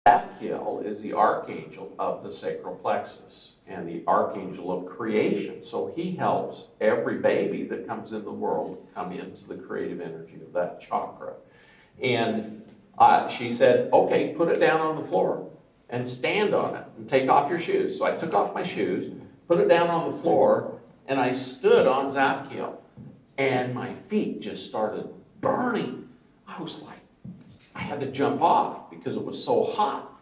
Raphael is the archangel of the sacral plexus and the archangel of creation. So he helps every baby that comes in the world come into the creative energy of that chakra. And she said, okay, put it down on the floor and stand on it and take off your shoes. So I took off my shoes, put it down on the floor, and I stood on Zapkiel. And my feet just started burning. I was like, I had to jump off because it was so hot.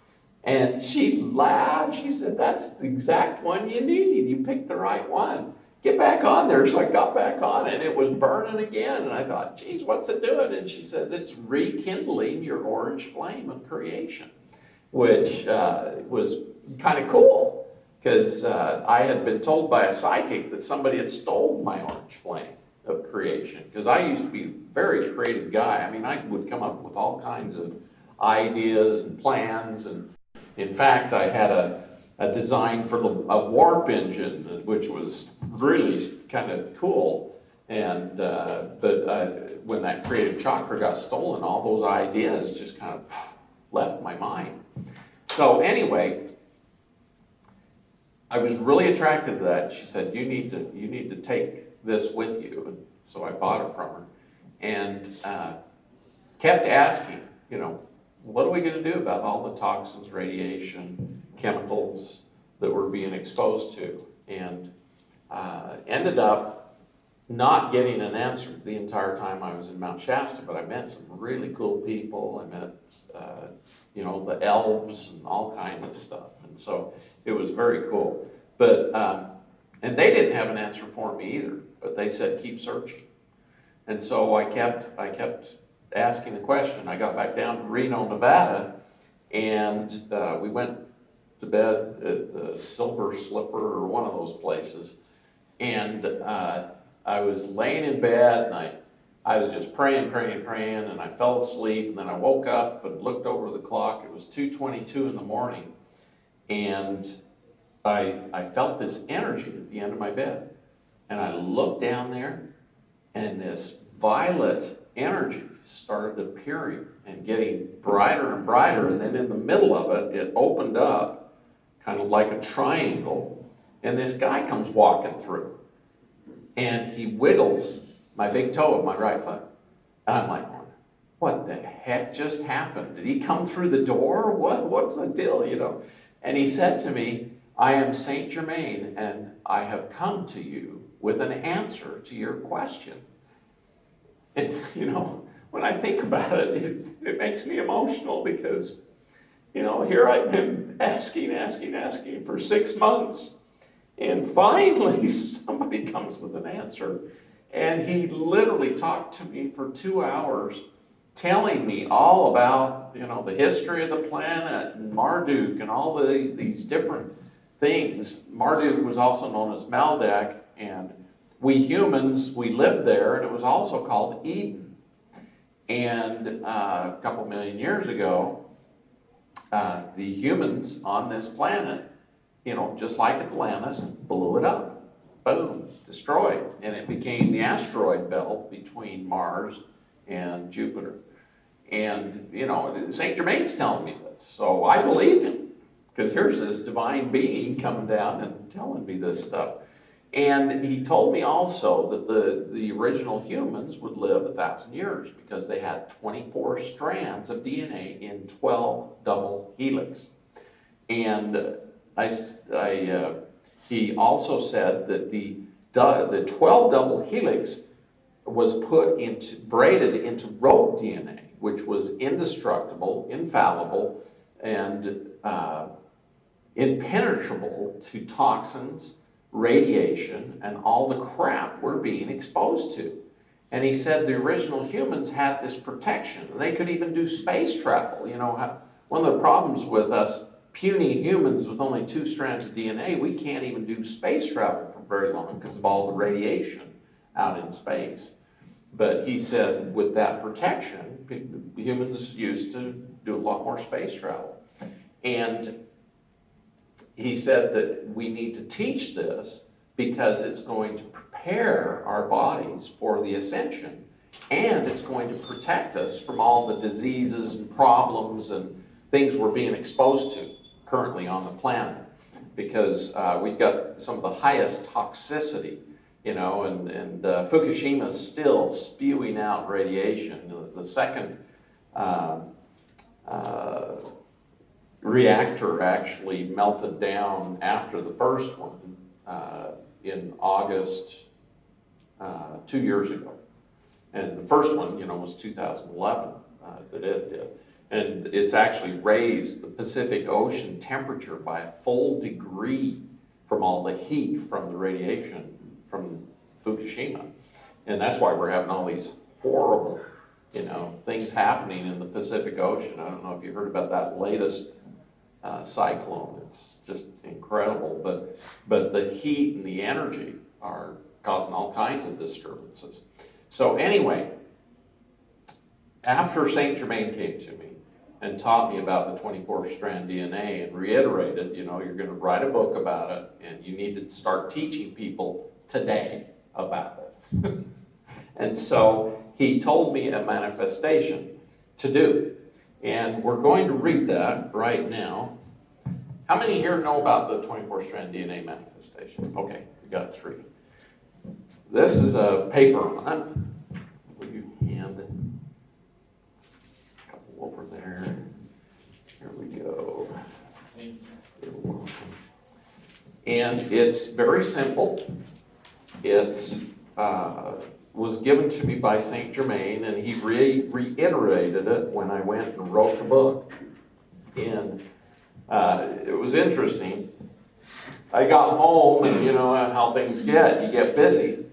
And she laughed. She said, that's the exact one you need. You picked the right one. Get back on there. So I got back on and it was burning again. And I thought, geez, what's it doing? And she says, it's rekindling your orange flame of creation, which was kind of cool because I had been told by a psychic that somebody had stolen my orange flame of creation, because I used to be a very creative guy. I mean, I would come up with all kinds of ideas and plans, and in fact, I had a design for a warp engine, which was really kind of cool. And but when that creative chakra got stolen, all those ideas just kind of left my mind. So anyway, I was really attracted to that. She said, you need to take this with you. And so I bought it from her and kept asking, what are we going to do about all the toxins, radiation, chemicals that we're being exposed to? And ended up not getting an answer the entire time I was in Mount Shasta, but I met some really cool people. I met, the elves and all kinds of stuff. And so it was very cool. But, and they didn't have an answer for me either, but they said, keep searching. And so I kept asking the question. I got back down to Reno, Nevada, and we went to bed at the Silver Slipper or one of those places. And I was laying in bed, and I was just praying, and I fell asleep, and then I woke up and looked over the clock. It was 2:22 in the morning, and I felt this energy at the end of my bed. And I looked down there, and this violet energy started appearing and getting brighter and brighter. And then in the middle of it, it opened up, kind of like a triangle. And this guy comes walking through. And he wiggles my big toe of my right foot. And I'm like, what the heck just happened? Did he come through the door? What's the deal, And he said to me, I am Saint Germain, and I have come to you with an answer to your question. And, when I think about it, it makes me emotional because, here I've been asking for 6 months. And finally, somebody comes with an answer. And he literally talked to me for 2 hours, telling me all about, the history of the planet and Marduk and all these different things. Marduk was also known as Maldek, and we humans, we lived there, and it was also called Eden. And a couple million years ago, the humans on this planet, just like Atlantis, blew it up. Boom, destroyed. And it became the asteroid belt between Mars and Jupiter. And, St. Germain's telling me this. So I believed him, because here's this divine being coming down and telling me this stuff. And he told me also that the original humans would live 1,000 years because they had 24 strands of DNA in 12 double helix. And he also said that the 12 double helix was braided into rope DNA, which was indestructible, infallible, and impenetrable to toxins, radiation, and all the crap we're being exposed to. And he said the original humans had this protection. They could even do space travel. One of the problems with us puny humans with only 2 strands of DNA, we can't even do space travel for very long because of all the radiation out in space. But he said with that protection, humans used to do a lot more space travel. And he said that we need to teach this because it's going to prepare our bodies for the ascension, and it's going to protect us from all the diseases and problems and things we're being exposed to currently on the planet, because we've got some of the highest toxicity, and Fukushima is still spewing out radiation. The second reactor actually melted down after the first one in August 2 years ago. And the first one, was 2011 that it did. And it's actually raised the Pacific Ocean temperature by a full degree from all the heat from the radiation from Fukushima. And that's why we're having all these horrible, things happening in the Pacific Ocean. I don't know if you heard about that latest cyclone. It's just incredible. But the heat and the energy are causing all kinds of disturbances. So anyway, after Saint Germain came to me and taught me about the 24 strand DNA and reiterated, you're going to write a book about it and you need to start teaching people today about it. And so he told me a manifestation to do. And we're going to read that right now. How many here know about the 24 strand DNA manifestation? Okay, we got 3. This is a paper on it. Will you hand a couple over there? Here we go. You're welcome. And it's very simple. It's was given to me by Saint Germain, and he reiterated it when I went and wrote the book. And it was interesting. I got home, and you know how things get. You get busy.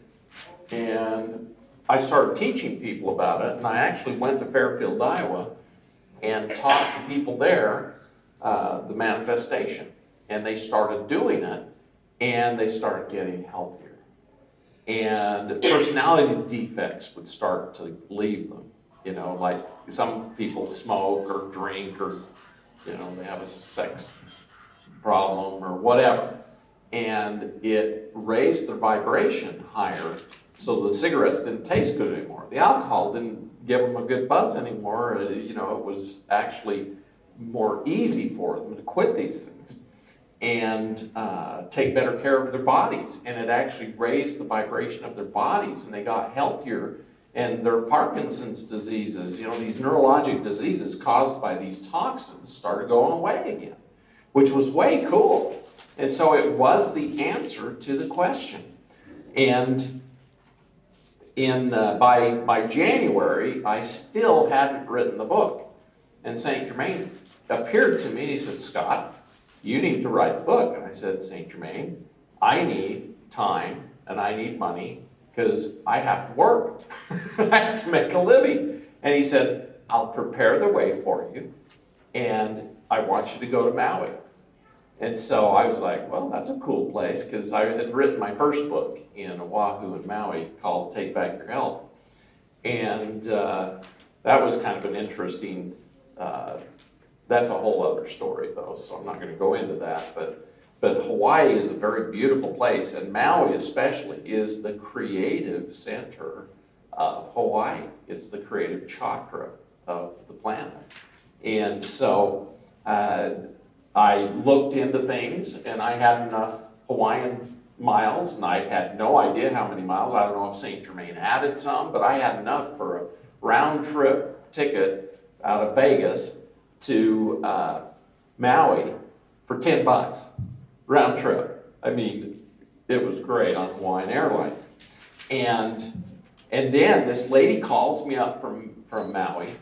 And I started teaching people about it, and I actually went to Fairfield, Iowa, and taught the people there the manifestation. And they started doing it, and they started getting healthier. And personality defects would start to leave them. Like some people smoke or drink, or they have a sex problem or whatever. And it raised their vibration higher, so the cigarettes didn't taste good anymore. The alcohol didn't give them a good buzz anymore. It was actually more easy for them to quit these things and take better care of their bodies. And it actually raised the vibration of their bodies, and they got healthier. And their Parkinson's diseases, these neurologic diseases caused by these toxins, started going away again, which was way cool. And so it was the answer to the question. And by January, I still hadn't written the book. And Saint Germain appeared to me, and he said, "Scott, you need to write the book." And I said, "Saint Germain, I need time and I need money because I have to work. I have to make a living." And he said, "I'll prepare the way for you, and I want you to go to Maui." And so I was like, well, that's a cool place, because I had written my first book in Oahu and Maui called Take Back Your Health. And that was kind of an interesting, that's a whole other story though, so I'm not going to go into that. But Hawaii is a very beautiful place, and Maui especially is the creative center of Hawaii. It's the creative chakra of the planet. And so I looked into things, and I had enough Hawaiian miles, and I had no idea how many miles. I don't know if Saint Germain added some, but I had enough for a round trip ticket out of Vegas to Maui for $10 round trip. I mean, it was great on Hawaiian Airlines. And then this lady calls me up from Maui,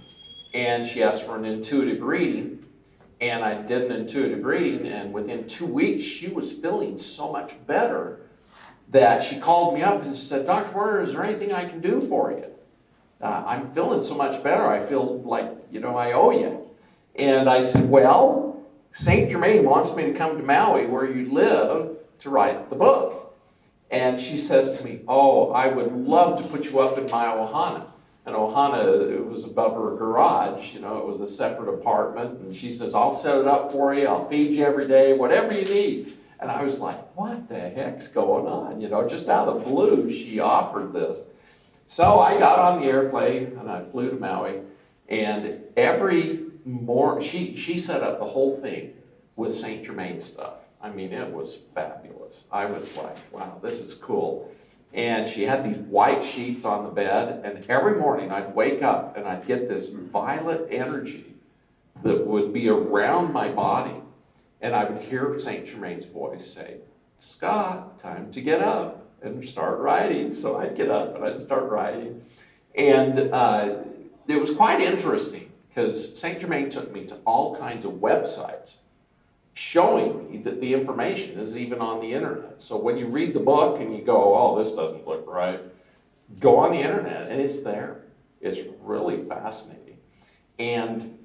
and she asked for an intuitive reading. And I did an intuitive reading, and within 2 weeks, she was feeling so much better that she called me up and said, "Dr. Werner, is there anything I can do for you? I'm feeling so much better. I feel like, I owe you." And I said, "Well, Saint Germain wants me to come to Maui, where you live, to write the book." And she says to me, "Oh, I would love to put you up in my ohana." And ohana, it was above her garage, it was a separate apartment. And she says, "I'll set it up for you. I'll feed you every day, whatever you need." And I was like, what the heck's going on? Just out of the blue, she offered this. So I got on the airplane and I flew to Maui. And every she set up the whole thing with Saint Germain stuff. I mean, it was fabulous. I was like, wow, this is cool. And she had these white sheets on the bed, and every morning I'd wake up and I'd get this violet energy that would be around my body, and I would hear Saint Germain's voice say, Scott, time to get up and start writing. So I'd get up and I'd start writing. And it was quite interesting because Saint Germain took me to all kinds of websites showing me that the information is even on the internet. So when you read the book and you go, oh, this doesn't look right, go on the internet and it's there. It's really fascinating. And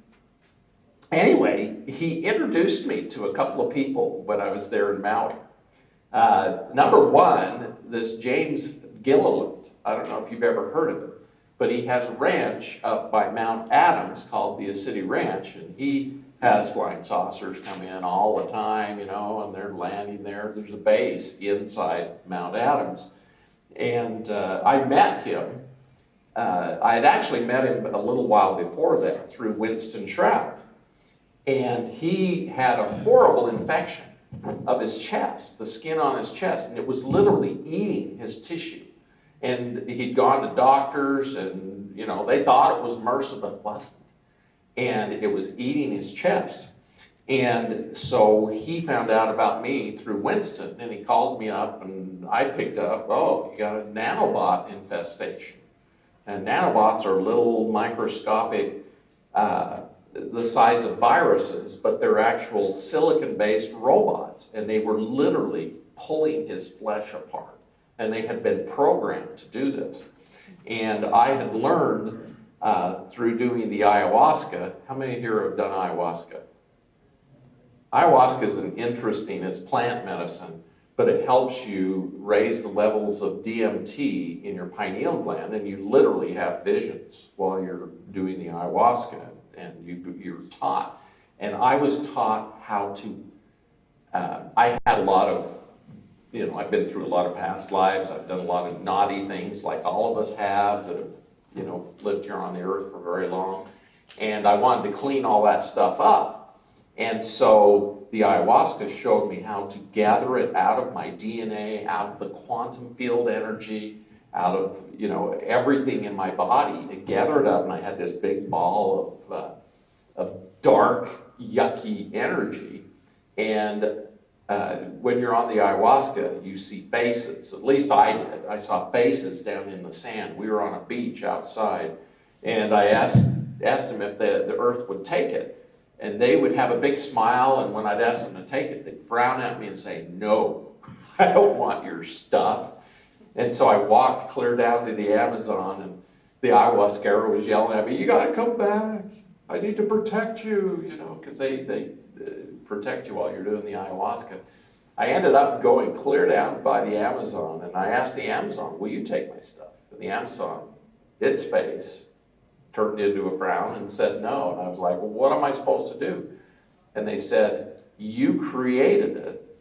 anyway, he introduced me to a couple of people when I was there in Maui. Number one, this James Gilliland. I don't know if you've ever heard of him, but he has a ranch up by Mount Adams called the City Ranch, and he has flying saucers come in all the time, you know, and they're landing there. There's a base inside Mount Adams. And I met him. I had actually met him a little while before that through Winston Shroud. And he had a horrible infection of his chest, the skin on his chest, and it was literally eating his tissue. And he'd gone to doctors, and, you know, they thought it was MRSA, but it wasn't. And it was eating his chest. And so he found out about me through Winston, and he called me up, and I picked up, oh, you got a nanobot infestation. And nanobots are little microscopic, the size of viruses, but they're actual silicon-based robots, and they were literally pulling his flesh apart. And they had been programmed to do this. And I had learned through doing the ayahuasca. How many here have done ayahuasca? Ayahuasca is it's plant medicine, but it helps you raise the levels of DMT in your pineal gland, and you literally have visions while you're doing the ayahuasca, and you're taught. And I was taught how to, I had a lot of, you know, I've been through a lot of past lives. I've done a lot of naughty things like all of us have that have, you know, lived here on the earth for very long. And I wanted to clean all that stuff up. And so the ayahuasca showed me how to gather it out of my DNA, out of the quantum field energy, out of, you know, everything in my body, to gather it up. And I had this big ball of dark, yucky energy. And when you're on the ayahuasca, you see faces. At least I did. I saw faces down in the sand. We were on a beach outside, and I asked them if the earth would take it. And they would have a big smile, and when I'd ask them to take it, they'd frown at me and say, no, I don't want your stuff. And so I walked clear down to the Amazon, and the ayahuasca was yelling at me, you got to come back. I need to protect you, you know, because they protect you while you're doing the ayahuasca. I ended up going clear down by the Amazon, and I asked the Amazon, will you take my stuff? And the Amazon, its face turned into a frown and said no. And I was like, well, what am I supposed to do? And they said, you created it.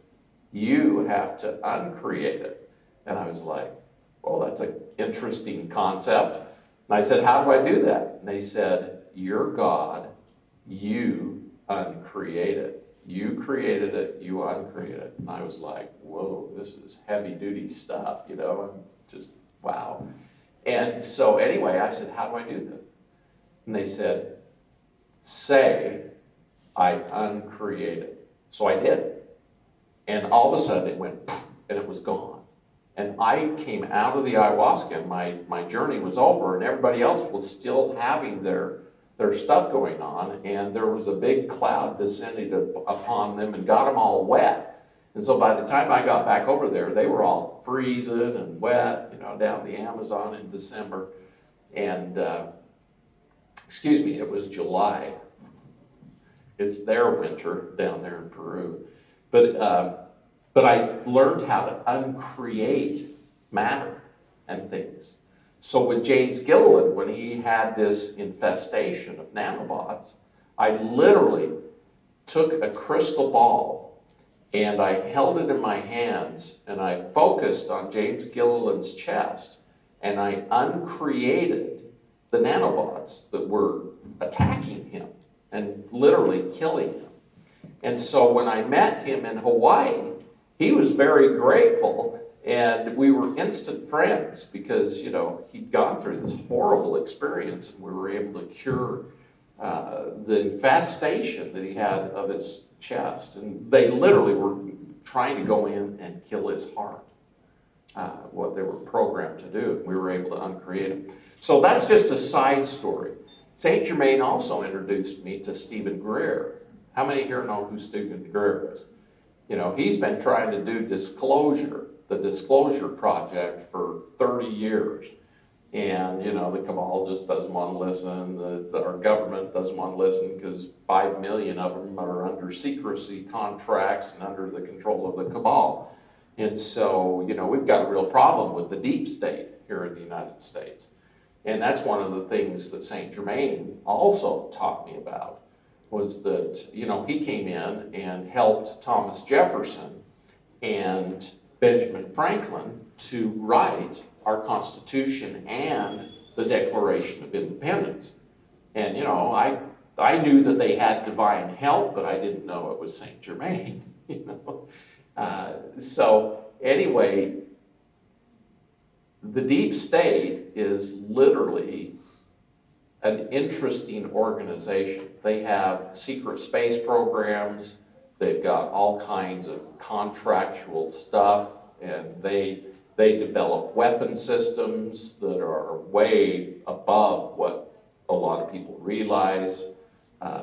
You have to uncreate it. And I was like, well, that's an interesting concept. And I said, how do I do that? And they said, you're God. You uncreate it. You created it, you uncreated it. And I was like, whoa, this is heavy duty stuff, you know, I'm just, wow. And so anyway, I said, how do I do this? And they said, say, I uncreate it. So I did. And all of a sudden it went, poof, and it was gone. And I came out of the ayahuasca, and my journey was over, and everybody else was still having their stuff going on, and there was a big cloud descending upon them and got them all wet. And so by the time I got back over there, they were all freezing and wet, you know, down the Amazon in December. And, it was July. It's their winter down there in Peru. But I learned how to uncreate matter and things. So with James Gilliland, when he had this infestation of nanobots, I literally took a crystal ball and I held it in my hands and I focused on James Gilliland's chest and I uncreated the nanobots that were attacking him. and literally killing him. And so when I met him in Hawaii, he was very grateful, and we were instant friends because, you know, he'd gone through this horrible experience, and we were able to cure the infestation that he had of his chest. And they literally were trying to go in and kill his heart, what they were programmed to do. We were able to uncreate him. So that's just a side story. St. Germain also introduced me to Stephen Greer. How many here know who Stephen Greer is? You know, he's been trying to do disclosure, the Disclosure Project, for 30 years. And, you know, the cabal just doesn't want to listen. Our government doesn't want to listen because 5 million of them are under secrecy contracts and under the control of the cabal. And so, you know, we've got a real problem with the deep state here in the United States. And that's one of the things that St. Germain also taught me about, was that, you know, he came in and helped Thomas Jefferson and Benjamin Franklin to write our Constitution and the Declaration of Independence. And, you know, I knew that they had divine help, but I didn't know it was St. Germain, you know. So anyway, the deep state is literally an interesting organization. They have secret space programs, they've got all kinds of contractual stuff, and they develop weapon systems that are way above what a lot of people realize.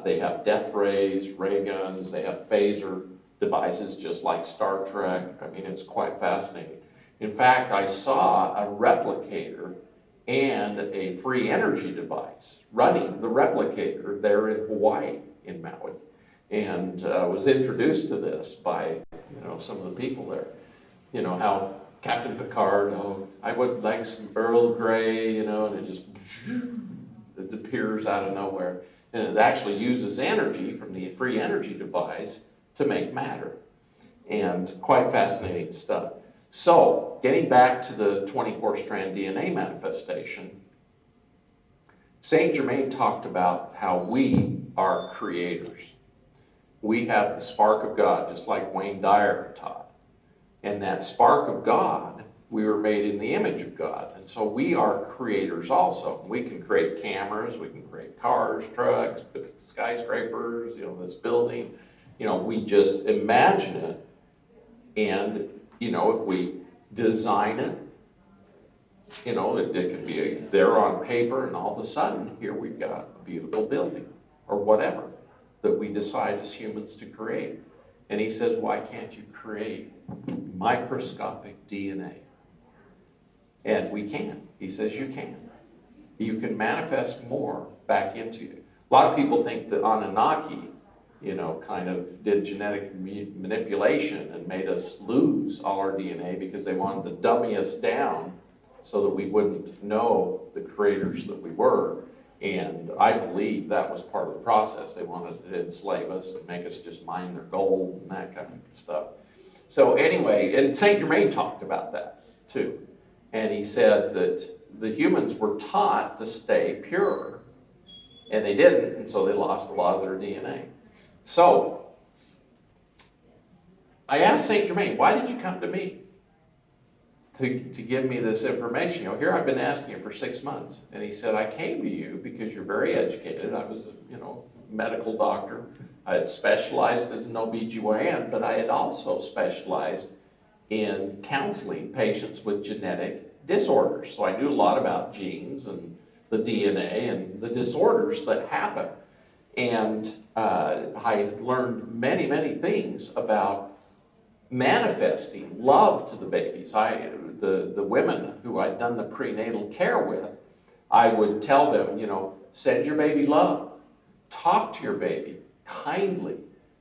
They have death rays, ray guns, they have phaser devices just like Star Trek. I mean, it's quite fascinating. In fact, I saw a replicator and a free energy device running the replicator there in Hawaii, in Maui, and was introduced to this by, you know, some of the people there. You know, how Captain Picard, oh, I would like some Earl Grey, you know, and it just it appears out of nowhere. And it actually uses energy from the free energy device to make matter. And quite fascinating stuff. So, getting back to the 24-strand DNA manifestation, St. Germain talked about how we are creators. We have the spark of God, just like Wayne Dyer taught. And that spark of God, we were made in the image of God. And so we are creators also. We can create cameras, we can create cars, trucks, skyscrapers, you know, this building. You know, we just imagine it, and, you know, if we design it, you know, it can be there on paper, and all of a sudden, here we've got a beautiful building, or whatever, that we decide as humans to create. And he says, why can't you create microscopic DNA? And we can. He says you can. You can manifest more back into you. A lot of people think that Anunnaki, you know, kind of did genetic manipulation and made us lose all our DNA because they wanted to dummy us down so that we wouldn't know the creators that we were. And I believe that was part of the process. They wanted to enslave us and make us just mine their gold and that kind of stuff. So anyway, and St. Germain talked about that too. And he said that the humans were taught to stay pure, and they didn't, and so they lost a lot of their DNA. So, I asked St. Germain, why did you come to me to give me this information? You know, here I've been asking you for 6 months. And he said, I came to you because you're very educated. I was a, you know, medical doctor. I had specialized as an OBGYN, but I had also specialized in counseling patients with genetic disorders. So I knew a lot about genes and the DNA and the disorders that happen. And I learned many, many things about manifesting love to the babies. The women who I'd done the prenatal care with, I would tell them, you know, send your baby love. Talk to your baby kindly.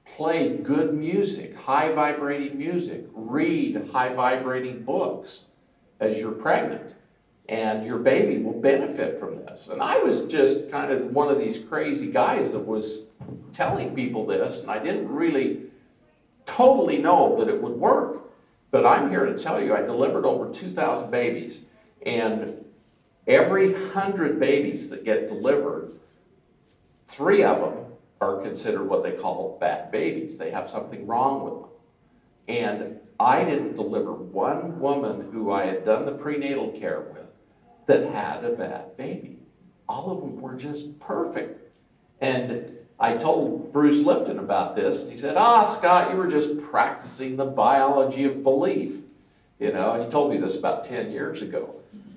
Play good music, high vibrating music. Read high vibrating books as you're pregnant. And your baby will benefit from this. And I was just kind of one of these crazy guys that was telling people this, and I didn't really totally know that it would work. But I'm here to tell you, I delivered over 2,000 babies, and every 100 babies that get delivered, 3 of them are considered what they call bad babies. They have something wrong with them. And I didn't deliver one woman who I had done the prenatal care with that had a bad baby. All of them were just perfect. And I told Bruce Lipton about this, and he said, Scott, you were just practicing the biology of belief. You know, and he told me this about 10 years ago.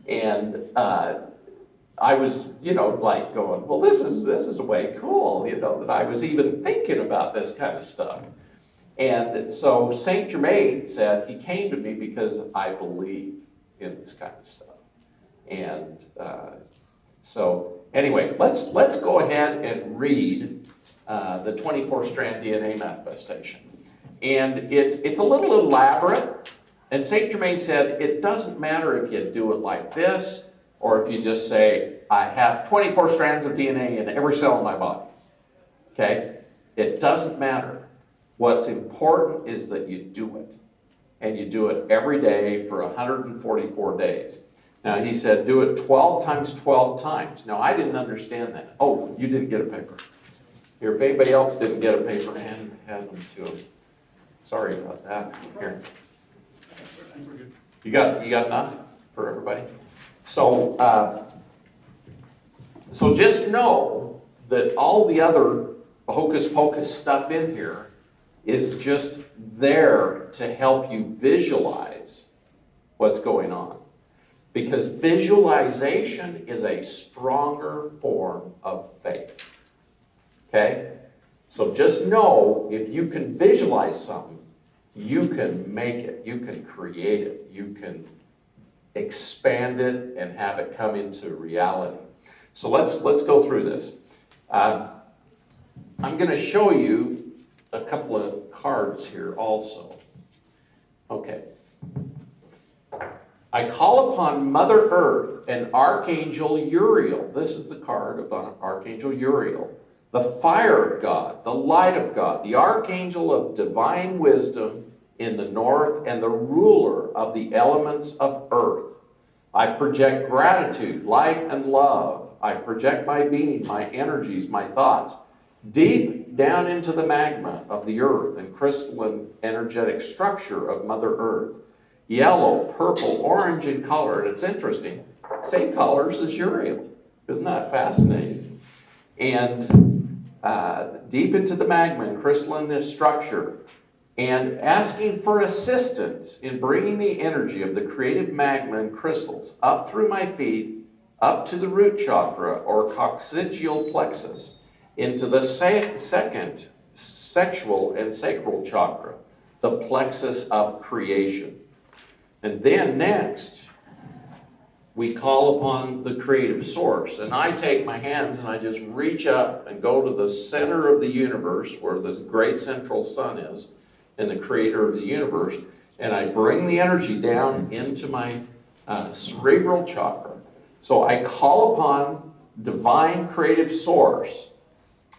And I was, like going, well, this is way cool, that I was even thinking about this kind of stuff. And so Saint Germain said he came to me because I believe in this kind of stuff. And so anyway, let's go ahead and read the 24-strand DNA manifestation. And it's a little elaborate. And Saint Germain said it doesn't matter if you do it like this, or if you just say, I have 24 strands of DNA in every cell in my body. Okay? It doesn't matter. What's important is that you do it. And you do it every day for 144 days. Now, he said, do it 12 times 12 times. Now, I didn't understand that. Oh, you didn't get a paper. Here, if anybody else didn't get a paper, hand them to him. Sorry about that. Here. You got enough for everybody? So, so just know that all the other hocus pocus stuff in here is just there to help you visualize what's going on. Because visualization is a stronger form of faith. Okay? So just know if you can visualize something, you can make it, you can create it, you can expand it and have it come into reality. So let's go through this. I'm going to show you a couple of cards here also. Okay. I call upon Mother Earth and Archangel Uriel. This is the card of Archangel Uriel. The fire of God, the light of God, the archangel of divine wisdom in the north and the ruler of the elements of earth. I project gratitude, light, and love. I project my being, my energies, my thoughts, deep down into the magma of the earth and crystalline energetic structure of Mother Earth. Yellow, purple, orange in color. And it's interesting, same colors as Uriel. Isn't that fascinating? And deep into the magma and crystalline structure, and asking for assistance in bringing the energy of the creative magma and crystals up through my feet, up to the root chakra or coccygeal plexus, into the second sexual and sacral chakra, the plexus of creation. And then next, we call upon the creative source. And I take my hands and I just reach up and go to the center of the universe where the great central sun is and the creator of the universe. And I bring the energy down into my cerebral chakra. So I call upon divine creative source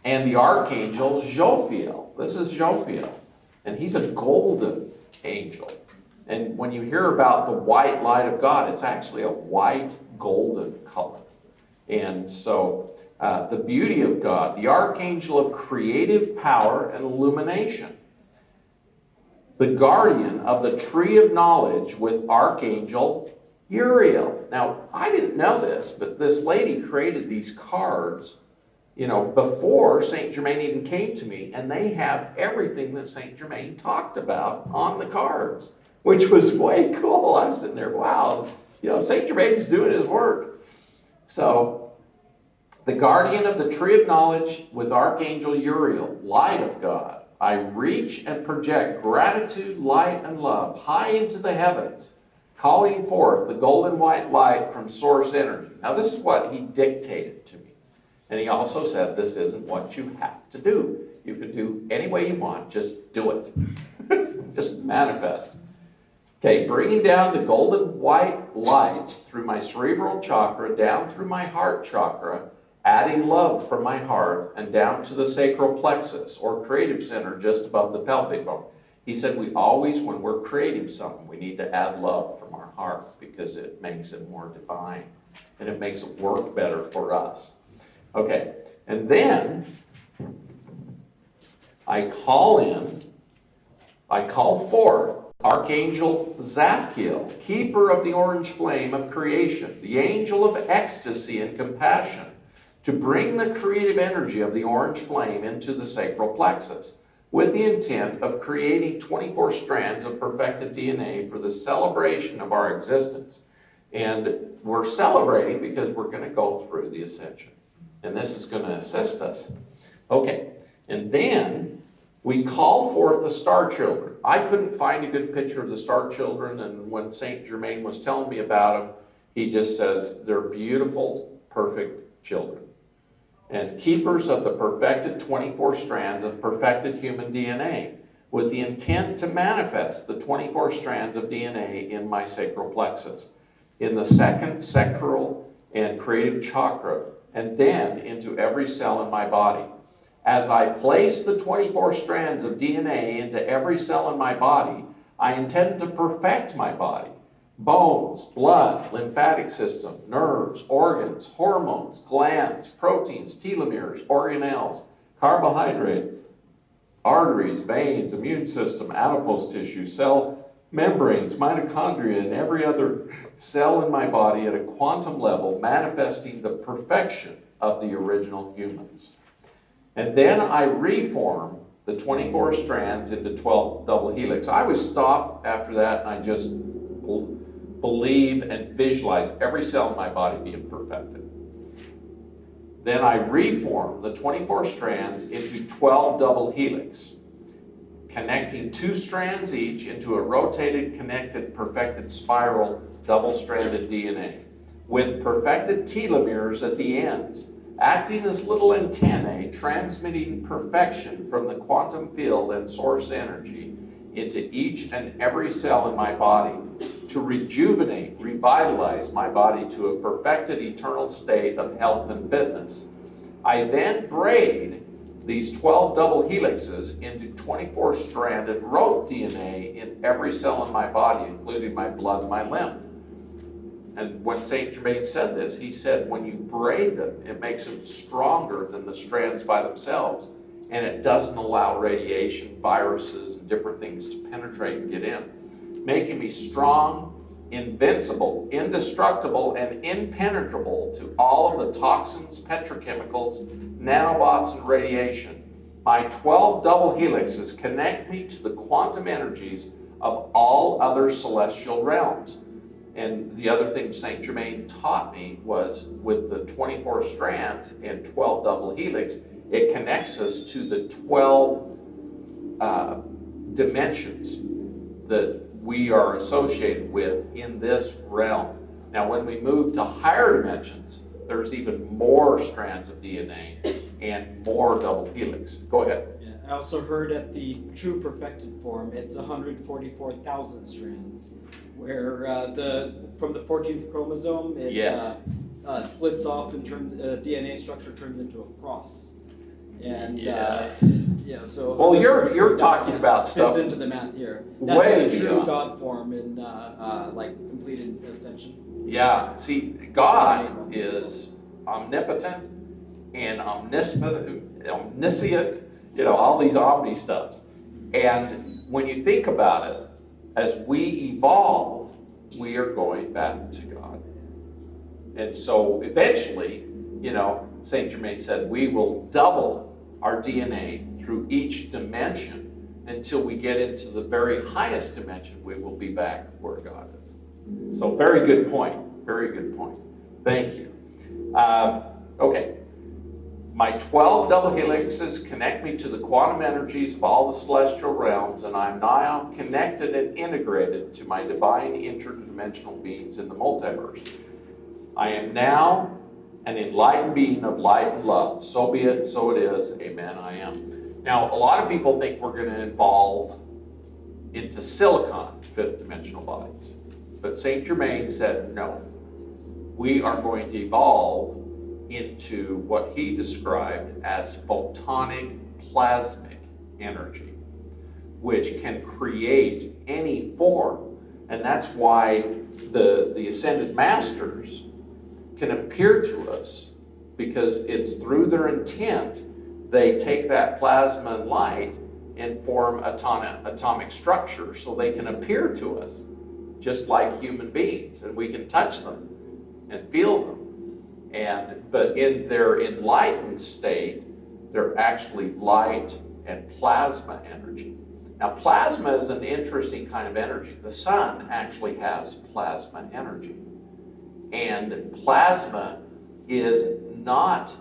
and the archangel Jophiel. This is Jophiel. And he's a golden angel. And when you hear about the white light of God, it's actually a white golden color. And so the beauty of God, the archangel of creative power and illumination, the guardian of the tree of knowledge with Archangel Uriel. Now, I didn't know this, but this lady created these cards, before Saint Germain even came to me, and they have everything that Saint Germain talked about on the cards, which was way cool. I was sitting there, wow, Saint Germain's doing his work. So, the guardian of the tree of knowledge with Archangel Uriel, light of God. I reach and project gratitude, light, and love high into the heavens, calling forth the golden white light from source energy. Now, this is what he dictated to me. And he also said, this isn't what you have to do. You can do any way you want, just do it. Just manifest. Okay, bringing down the golden white light through my cerebral chakra, down through my heart chakra, adding love from my heart and down to the sacral plexus or creative center just above the pelvic bone. He said we always, when we're creating something, we need to add love from our heart because it makes it more divine and it makes it work better for us. Okay, and then I call forth Archangel Zadkiel, keeper of the orange flame of creation, the angel of ecstasy and compassion, to bring the creative energy of the orange flame into the sacral plexus, with the intent of creating 24 strands of perfected DNA for the celebration of our existence. And we're celebrating because we're going to go through the Ascension. And this is going to assist us. Okay, and then we call forth the star children. I couldn't find a good picture of the star children, and when Saint Germain was telling me about them, he just says they're beautiful, perfect children, and keepers of the perfected 24 strands of perfected human DNA, with the intent to manifest the 24 strands of DNA in my sacral plexus, in the second sacral and creative chakra, and then into every cell in my body. As I place the 24 strands of DNA into every cell in my body, I intend to perfect my body. Bones, blood, lymphatic system, nerves, organs, hormones, glands, proteins, telomeres, organelles, carbohydrate, arteries, veins, immune system, adipose tissue, cell membranes, mitochondria, and every other cell in my body at a quantum level, manifesting the perfection of the original humans. And then I reform the 24 strands into 12 double helix. I would stop after that, and I just believe and visualize every cell in my body being perfected. Then I reform the 24 strands into 12 double helix, connecting 2 strands each into a rotated, connected, perfected spiral double-stranded DNA, with perfected telomeres at the ends, acting as little antennae, transmitting perfection from the quantum field and source energy into each and every cell in my body to rejuvenate, revitalize my body to a perfected eternal state of health and fitness. I then braid these 12 double helixes into 24 stranded rope DNA in every cell in my body, including my blood and my lymph. And when Saint Germain said this, he said when you braid them, it makes them stronger than the strands by themselves, and it doesn't allow radiation, viruses, and different things to penetrate and get in, making me strong, invincible, indestructible, and impenetrable to all of the toxins, petrochemicals, nanobots, and radiation. My 12 double helixes connect me to the quantum energies of all other celestial realms. And the other thing Saint Germain taught me was with the 24 strands and 12 double helix, it connects us to the 12 dimensions that we are associated with in this realm. Now, when we move to higher dimensions, there's even more strands of DNA and more double helix. Go ahead. Yeah, I also heard at the true perfected form, it's 144,000 strands, where from the 14th chromosome, it yes. Splits off and turns DNA structure turns into a cross. And yes. Yeah, so well, you're talking about stuff fits into the math here. That's way the true beyond. God form in like completed Ascension. Yeah, see, God is omnipotent and omniscient, all these omni stuffs. And when you think about it, as we evolve, we are going back to God. And so eventually, Saint Germain said, we will double our DNA through each dimension until we get into the very highest dimension. We will be back where God is. So very good point. Very good point. Thank you. Okay. My 12 double helixes connect me to the quantum energies of all the celestial realms, and I'm now connected and integrated to my divine interdimensional beings in the multiverse. I am now an enlightened being of light and love. So be it, so it is. Amen, I am. Now, a lot of people think we're going to evolve into silicon fifth dimensional bodies. But Saint Germain said, no. We are going to evolve into what he described as photonic plasmic energy, which can create any form. And that's why the ascended masters can appear to us, because it's through their intent they take that plasma and light and form atomic structure so they can appear to us just like human beings, and we can touch them and feel them. But in their enlightened state, they're actually light and plasma energy. Now, plasma is an interesting kind of energy. The sun actually has plasma energy. And plasma is not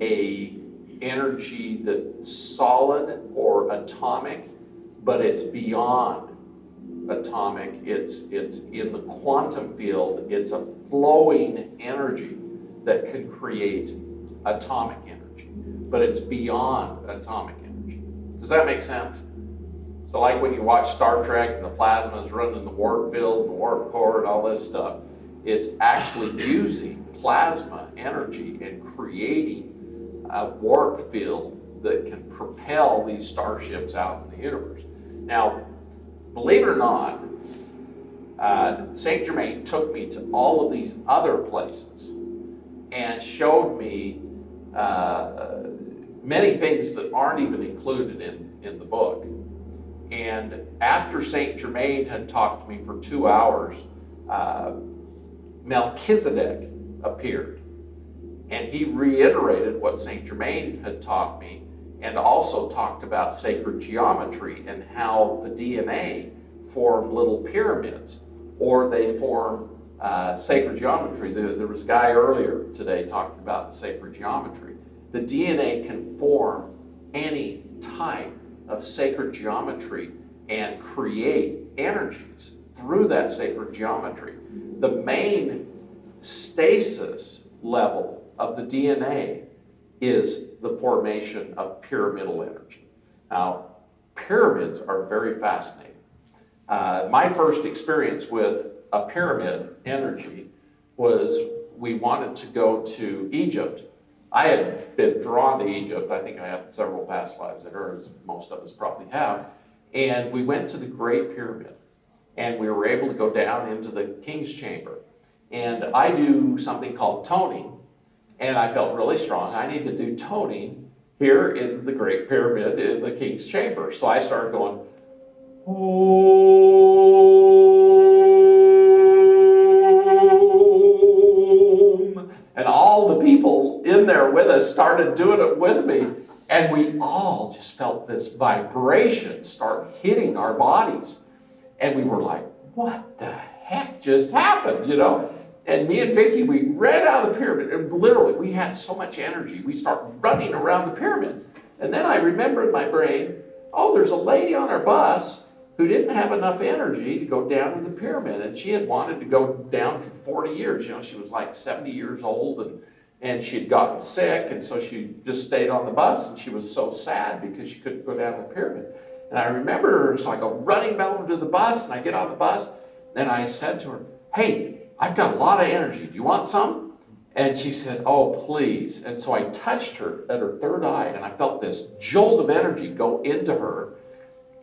a energy that's solid or atomic, but it's beyond atomic. It's in the quantum field. It's a flowing energy that can create atomic energy, but it's beyond atomic energy. Does that make sense? So like when you watch Star Trek and the plasma is running the warp field and the warp core and all this stuff, it's actually using plasma energy and creating a warp field that can propel these starships out in the universe. Now, believe it or not, Saint Germain took me to all of these other places and showed me many things that aren't even included in the book. And after Saint Germain had talked to me for 2 hours, Melchizedek appeared. And he reiterated what Saint Germain had taught me, and also talked about sacred geometry and how the DNA form little pyramids, or they form sacred geometry. There was a guy earlier today talking about sacred geometry. The DNA can form any type of sacred geometry and create energies through that sacred geometry. The main stasis level of the DNA is the formation of pyramidal energy. Now, pyramids are very fascinating. My first experience with a pyramid energy was we wanted to go to Egypt. I had been drawn to Egypt. I think I had several past lives there, as most of us probably have. And we went to the Great Pyramid, and we were able to go down into the King's Chamber. And I do something called toning, and I felt really strong. I need to do toning here in the Great Pyramid in the King's Chamber. So I started going, Om. And all the people in there with us started doing it with me. And we all just felt this vibration start hitting our bodies. And we were like, what the heck just happened, you know? And me and Vicky, we ran out of the pyramid, and literally we had so much energy. We started running around the pyramids. And then I remembered in my brain, oh, there's a lady on our bus who didn't have enough energy to go down to the pyramid. And she had wanted to go down for 40 years. You know, she was like 70 years old, and she had gotten sick, and so she just stayed on the bus, and she was so sad because she couldn't go down the pyramid. And I remember her, so I go running over to the bus, and I get on the bus, and I said to her, hey, I've got a lot of energy. Do you want some? And she said, oh, please. And so I touched her at her third eye, and I felt this jolt of energy go into her.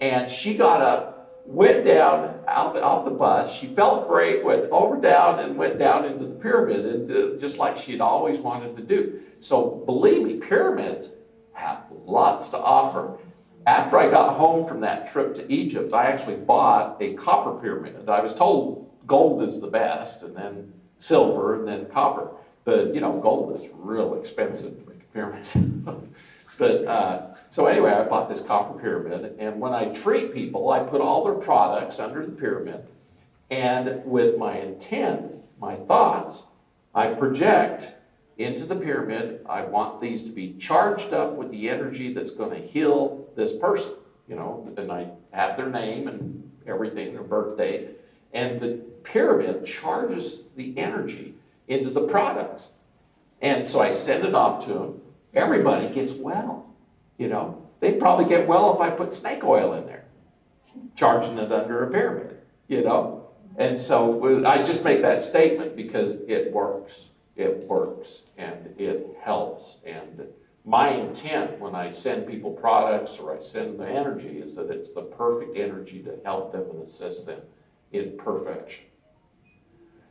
And she got up, went down off the bus. She felt great, went down, and went down into the pyramid, and just like she'd always wanted to do. So believe me, pyramids have lots to offer. After I got home from that trip to Egypt, I actually bought a copper pyramid. I was told gold is the best, and then silver, and then copper. But, you know, gold is real expensive to make a pyramid. But, so anyway, I bought this copper pyramid, and when I treat people, I put all their products under the pyramid, and with my intent, my thoughts, I project into the pyramid. I want these to be charged up with the energy that's going to heal this person, you know, and I have their name and everything, their birth date, and the pyramid charges the energy into the products. And so I send it off to them. Everybody gets well, you know. They'd probably get well if I put snake oil in there, charging it under a pyramid, you know. And so I just make that statement because it works. It works, and it helps. And my intent when I send people products or I send them energy is that it's the perfect energy to help them and assist them in perfection.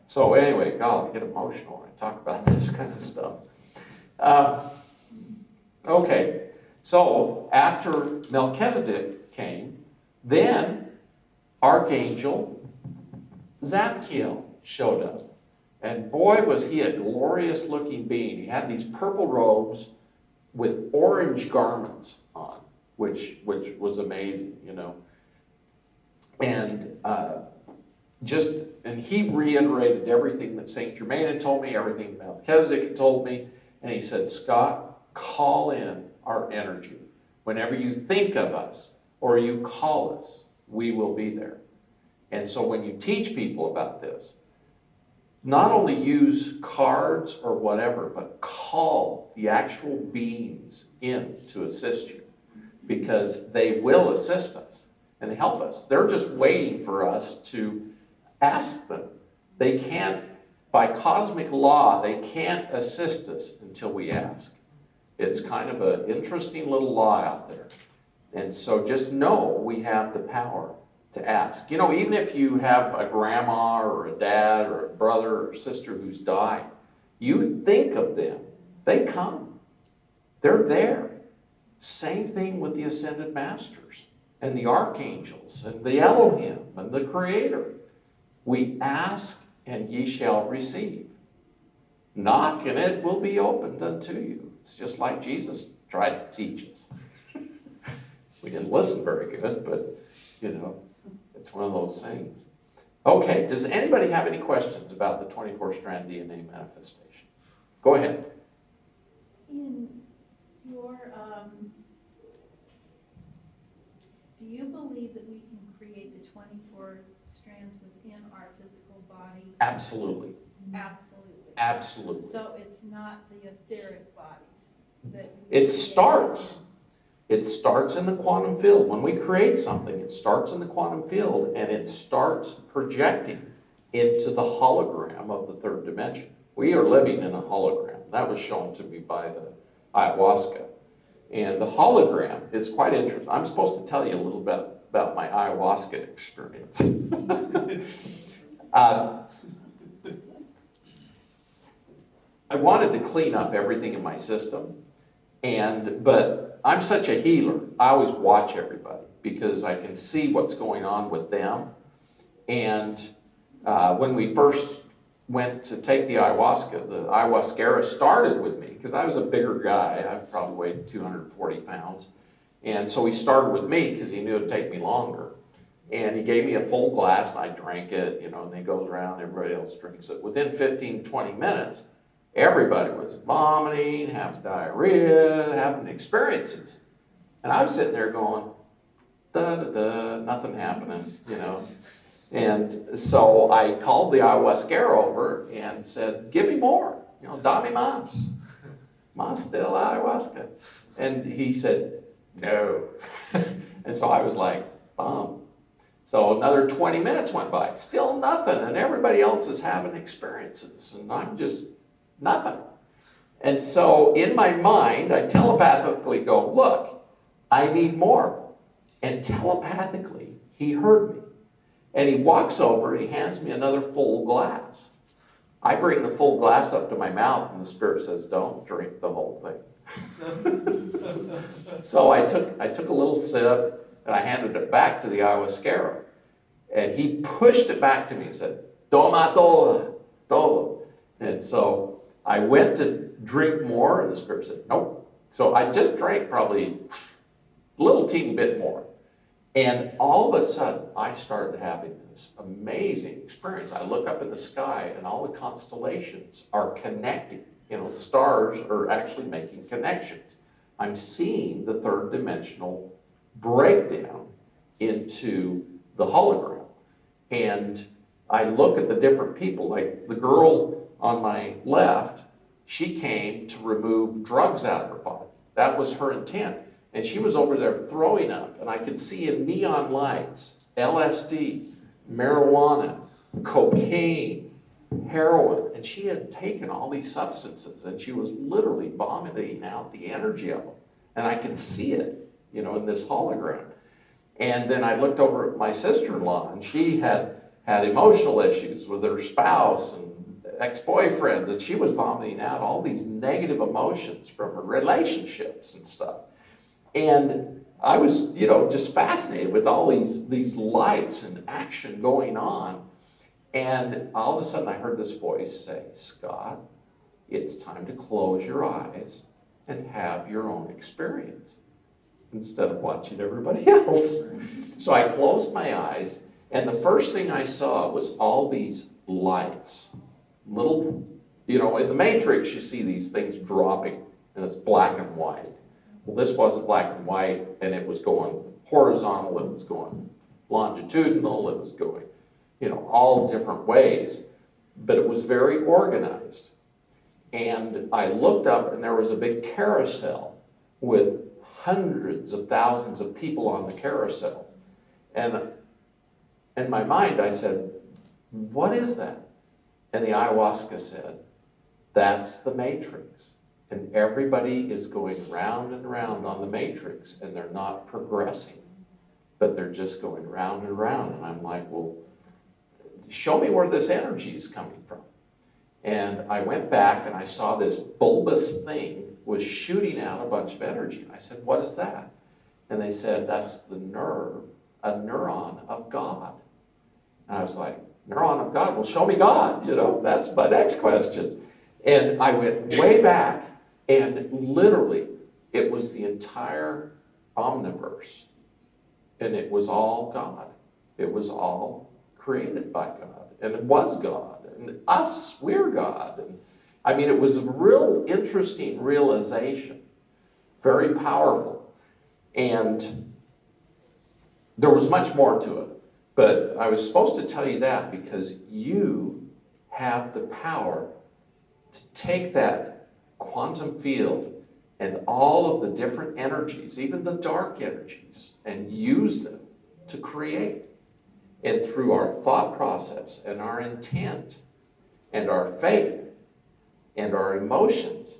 So anyway, God, I get emotional when I talk about this kind of stuff. Okay, So after Melchizedek came, then Archangel Zadkiel showed up. And boy, was he a glorious looking being. He had these purple robes with orange garments on, which was amazing, you know. And and he reiterated everything that Saint Germain had told me, everything Melchizedek had told me, and he said, Scott, call in our energy. Whenever you think of us or you call us, we will be there. And so when you teach people about this, not only use cards or whatever, but call the actual beings in to assist you, because they will assist us and help us. They're just waiting for us to ask them. They can't, by cosmic law, they can't assist us until we ask. It's kind of an interesting little law out there. And so just know we have the power to ask. You know, even if you have a grandma or a dad or a brother or sister who's died, you think of them. They come. They're there. Same thing with the ascended masters and the archangels and the Elohim and the Creator. We ask and ye shall receive. Knock and it will be opened unto you. It's just like Jesus tried to teach us. We didn't listen very good, but you know, it's one of those things. Okay, does anybody have any questions about the 24-strand DNA manifestation? Go ahead. In your, do you believe that we can create the 24 strands within our physical body? Absolutely. Absolutely. Absolutely. So it's not the etheric bodies that It starts in the quantum field. When we create something, it starts in the quantum field and it starts projecting into the hologram of the third dimension. We are living in a hologram. That was shown to me by the ayahuasca. And the hologram is quite interesting. I'm supposed to tell you a little bit about my ayahuasca experience. I wanted to clean up everything in my system, but I'm such a healer. I always watch everybody because I can see what's going on with them. And when we first went to take the ayahuasca started with me because I was a bigger guy. I probably weighed 240 pounds. And so he started with me because he knew it would take me longer. And he gave me a full glass and I drank it, you know, and he goes around, everybody else drinks it. Within 15, 20 minutes, everybody was vomiting, having diarrhea, having experiences. And I was sitting there going, da-da-da, nothing happening, you know. And so I called the ayahuasca over and said, give me more, you know, dame más. Más de la ayahuasca. And he said, no. And so I was like, bum. So another 20 minutes went by, still nothing. And everybody else is having experiences. And I'm just nothing. And so in my mind, I telepathically go, look, I need more. And telepathically, he heard me. And he walks over and he hands me another full glass. I bring the full glass up to my mouth and the spirit says, don't drink the whole thing. So I took a little sip and I handed it back to the ayahuasca. And he pushed it back to me and said, toma todo. And so I went to drink more and the spirit said, nope. So I just drank probably a little teeny bit more. And all of a sudden, I started having this amazing experience. I look up in the sky and all the constellations are connecting. You know, stars are actually making connections. I'm seeing the third dimensional breakdown into the hologram. And I look at the different people, like the girl on my left, she came to remove drugs out of her body. That was her intent. And she was over there throwing up, and I could see in neon lights, LSD, marijuana, cocaine, heroin, and she had taken all these substances, and she was literally vomiting out the energy of them. And I could see it, you know, in this hologram. And then I looked over at my sister-in-law, and she had emotional issues with her spouse and ex-boyfriends, and she was vomiting out all these negative emotions from her relationships and stuff. And I was, just fascinated with all these lights and action going on. And all of a sudden I heard this voice say, Scott, it's time to close your eyes and have your own experience instead of watching everybody else. So I closed my eyes, and the first thing I saw was all these lights. Little, in the Matrix, you see these things dropping, and it's black and white. Well, this wasn't black and white, and it was going horizontal, it was going longitudinal, it was going, all different ways. But it was very organized. And I looked up, and there was a big carousel with hundreds of thousands of people on the carousel. And in my mind, I said, what is that? And the ayahuasca said, that's the matrix. And everybody is going round and round on the matrix, and they're not progressing, but they're just going round and round. And I'm like, well, show me where this energy is coming from. And I went back and I saw this bulbous thing was shooting out a bunch of energy. And I said, what is that? And they said, that's the nerve, a neuron of God. And I was like, neuron of God? Well, show me God. That's my next question. And I went way back, and literally, it was the entire omniverse. And it was all God. It was all created by God. And it was God. And us, we're God. And it was a real interesting realization. Very powerful. And there was much more to it. But I was supposed to tell you that because you have the power to take that quantum field and all of the different energies, even the dark energies, and use them to create. And through our thought process and our intent and our faith and our emotions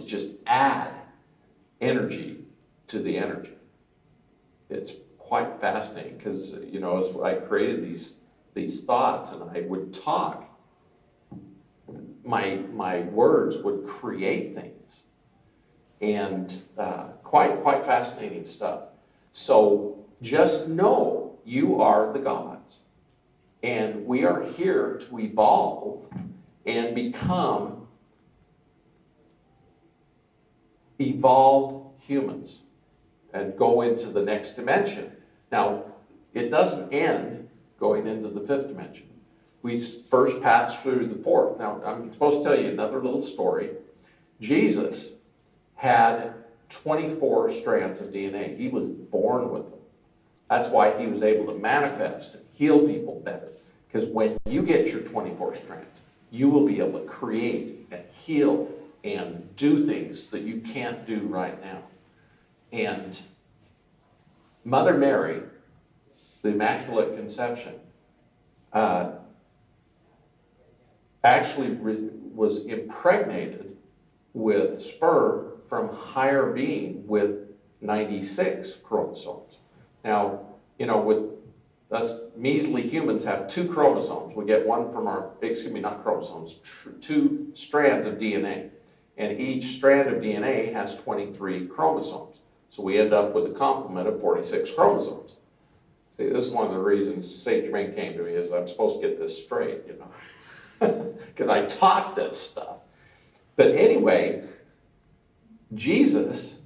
just add energy to the energy. It's quite fascinating because, as I created these thoughts and I would talk, my words would create things. And quite fascinating stuff. So just know you are the gods. And we are here to evolve and become evolved humans and go into the next dimension. Now, it doesn't end going into the fifth dimension. We first pass through the fourth. Now, I'm supposed to tell you another little story. Jesus had 24 strands of DNA. He was born with them. That's why he was able to manifest and heal people better. Because when you get your 24 strands, you will be able to create and heal and do things that you can't do right now. And Mother Mary, the Immaculate Conception, actually was impregnated with sperm from higher being with 96 chromosomes. Now, with us measly humans have 2 chromosomes. We get one from not chromosomes, 2 strands of DNA. And each strand of DNA has 23 chromosomes. So we end up with a complement of 46 chromosomes. See, this is one of the reasons St. Germain came to me, is I'm supposed to get this straight, because I taught this stuff. But anyway, Jesus,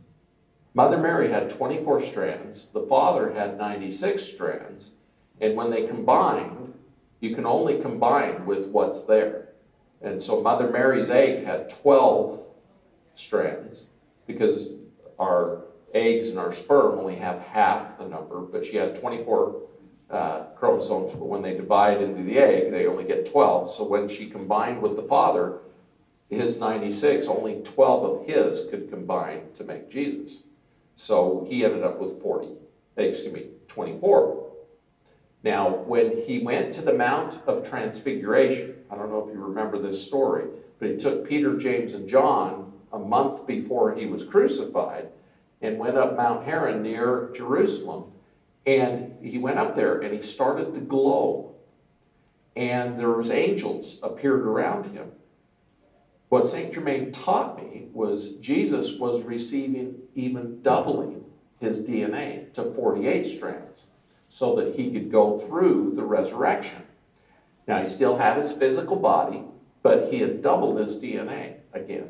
Mother Mary had 24 strands, the Father had 96 strands, and when they combined, you can only combine with what's there. And so Mother Mary's egg had 12 strands, because our eggs and our sperm only have half the number, but she had 24 chromosomes, but when they divide into the egg, they only get 12. So when she combined with the Father, his 96, only 12 of his could combine to make Jesus. So he ended up with 24. Now, when he went to the Mount of Transfiguration, I don't know if you remember this story, but he took Peter, James, and John a month before he was crucified and went up Mount Hermon near Jerusalem. And he went up there and he started to glow. And there was angels appeared around him. What St. Germain taught me was Jesus was receiving even doubling his DNA to 48 strands so that he could go through the resurrection. Now, he still had his physical body, but he had doubled his DNA again.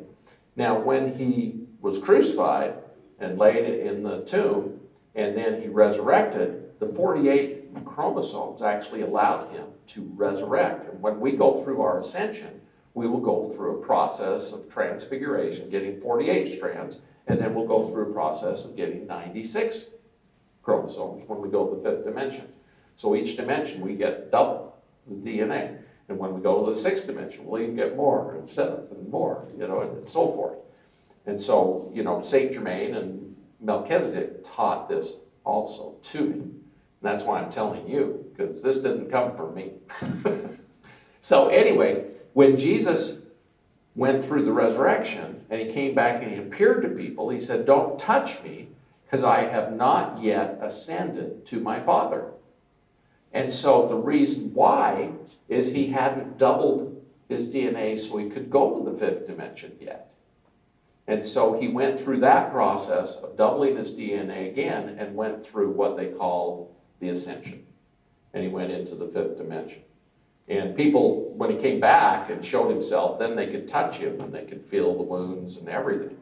Now, when he was crucified and laid in the tomb, and then he resurrected, the 48 chromosomes actually allowed him to resurrect. And when we go through our ascension, we will go through a process of transfiguration, getting 48 strands, and then we'll go through a process of getting 96 chromosomes when we go to the fifth dimension. So each dimension we get double the DNA. And when we go to the sixth dimension, we'll even get more, and seventh, and more, and so forth. And so, St. Germain and Melchizedek taught this also to me. And that's why I'm telling you, because this didn't come from me. So anyway, when Jesus went through the resurrection and he came back and he appeared to people, he said, "Don't touch me, because I have not yet ascended to my Father." And so the reason why is he hadn't doubled his DNA so he could go to the fifth dimension yet. And so he went through that process of doubling his DNA again and went through what they called the Ascension. And he went into the fifth dimension. And people, when he came back and showed himself, then they could touch him and they could feel the wounds and everything.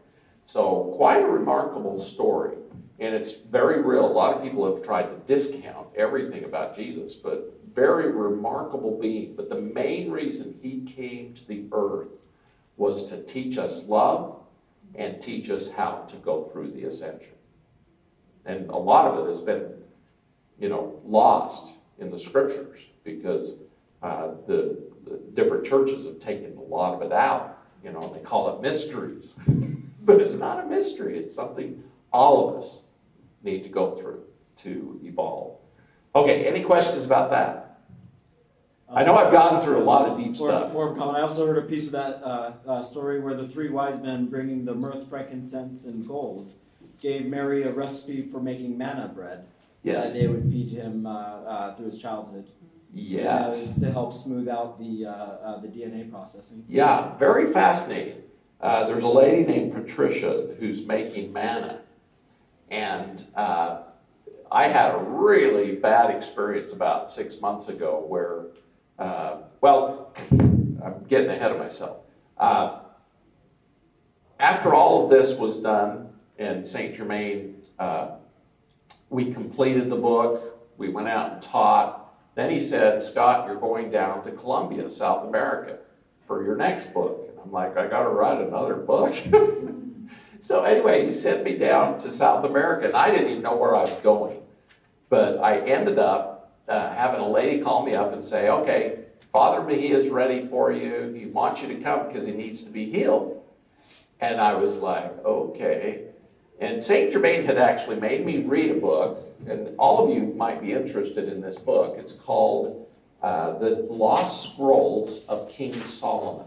So quite a remarkable story. And it's very real. A lot of people have tried to discount everything about Jesus, but very remarkable being. But the main reason he came to the earth was to teach us love and teach us how to go through the ascension. And a lot of it has been, lost in the scriptures because the different churches have taken a lot of it out. They call it mysteries. But it's not a mystery. It's something all of us need to go through to evolve. Okay, any questions about that? I know I've gone through a lot of deep stuff. For comment, I also heard a piece of that story where the three wise men bringing the myrrh, frankincense, and gold gave Mary a recipe for making manna bread that they would feed him through his childhood. Yes. And that was to help smooth out the DNA processing. Yeah, very fascinating. There's a lady named Patricia who's making manna. And I had a really bad experience about 6 months ago where, I'm getting ahead of myself. After all of this was done in St. Germain, we completed the book, we went out and taught. Then he said, "Scott, you're going down to Colombia, South America, for your next book." And I'm like, I got to write another book? So anyway, he sent me down to South America, and I didn't even know where I was going. But I ended up having a lady call me up and say, "Okay, Father Mejia is ready for you. He wants you to come because he needs to be healed." And I was like, okay. And St. Germain had actually made me read a book, and all of you might be interested in this book. It's called The Lost Scrolls of King Solomon.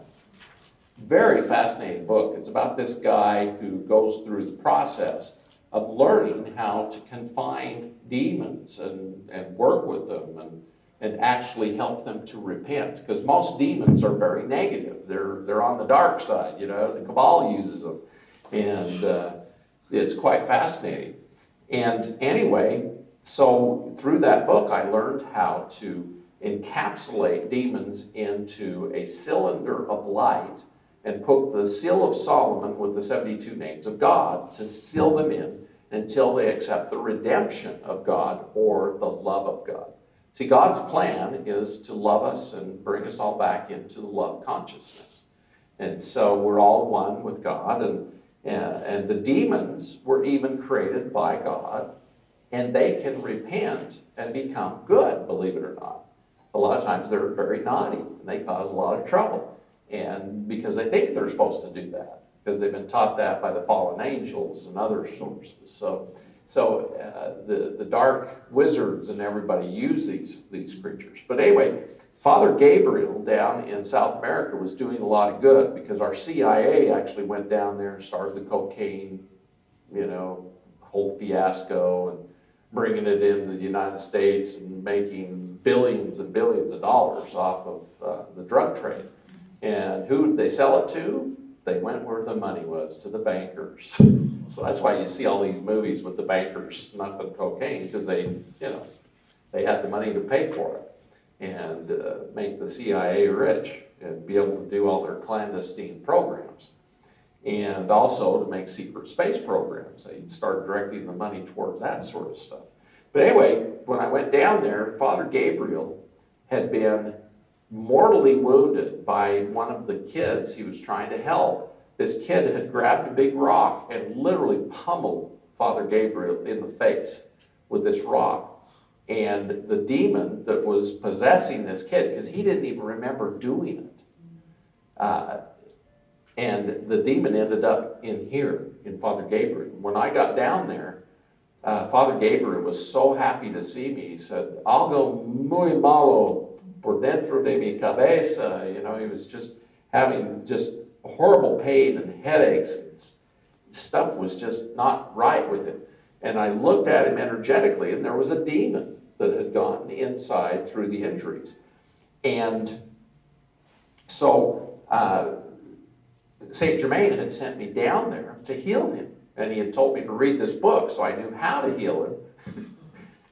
Very fascinating book. It's about this guy who goes through the process of learning how to confine demons and work with them and actually help them to repent. Because most demons are very negative. They're on the dark side, the Cabal uses them. And it's quite fascinating. And anyway, so through that book, I learned how to encapsulate demons into a cylinder of light and put the seal of Solomon with the 72 names of God to seal them in until they accept the redemption of God or the love of God. See, God's plan is to love us and bring us all back into the love consciousness. And so we're all one with God, and the demons were even created by God, and they can repent and become good, believe it or not. A lot of times they're very naughty, and they cause a lot of trouble. And because they think they're supposed to do that, because they've been taught that by the fallen angels and other sources. So the dark wizards and everybody use these creatures. But anyway, Father Gabriel down in South America was doing a lot of good because our CIA actually went down there and started the cocaine, whole fiasco and bringing it into the United States and making billions and billions of dollars off of the drug trade. And who did they sell it to? they went where the money was, to the bankers. So that's why you see all these movies with the bankers snuffing cocaine, because they had the money to pay for it and make the CIA rich and be able to do all their clandestine programs. And also to make secret space programs. They'd start directing the money towards that sort of stuff. But anyway, when I went down there, Father Gabriel had been mortally wounded by one of the kids he was trying to help. This kid had grabbed a big rock and literally pummeled Father Gabriel in the face with this rock. And the demon that was possessing this kid, because he didn't even remember doing it, and the demon ended up in here, in Father Gabriel. When I got down there, Father Gabriel was so happy to see me. He said, "Algo muy malo por dentro de mi cabeza." You know, he was just having just horrible pain and headaches. Stuff was just not right with him. And I looked at him energetically, and there was a demon that had gone inside through the injuries. And so St. Germain had sent me down there to heal him. And he had told me to read this book, so I knew how to heal him.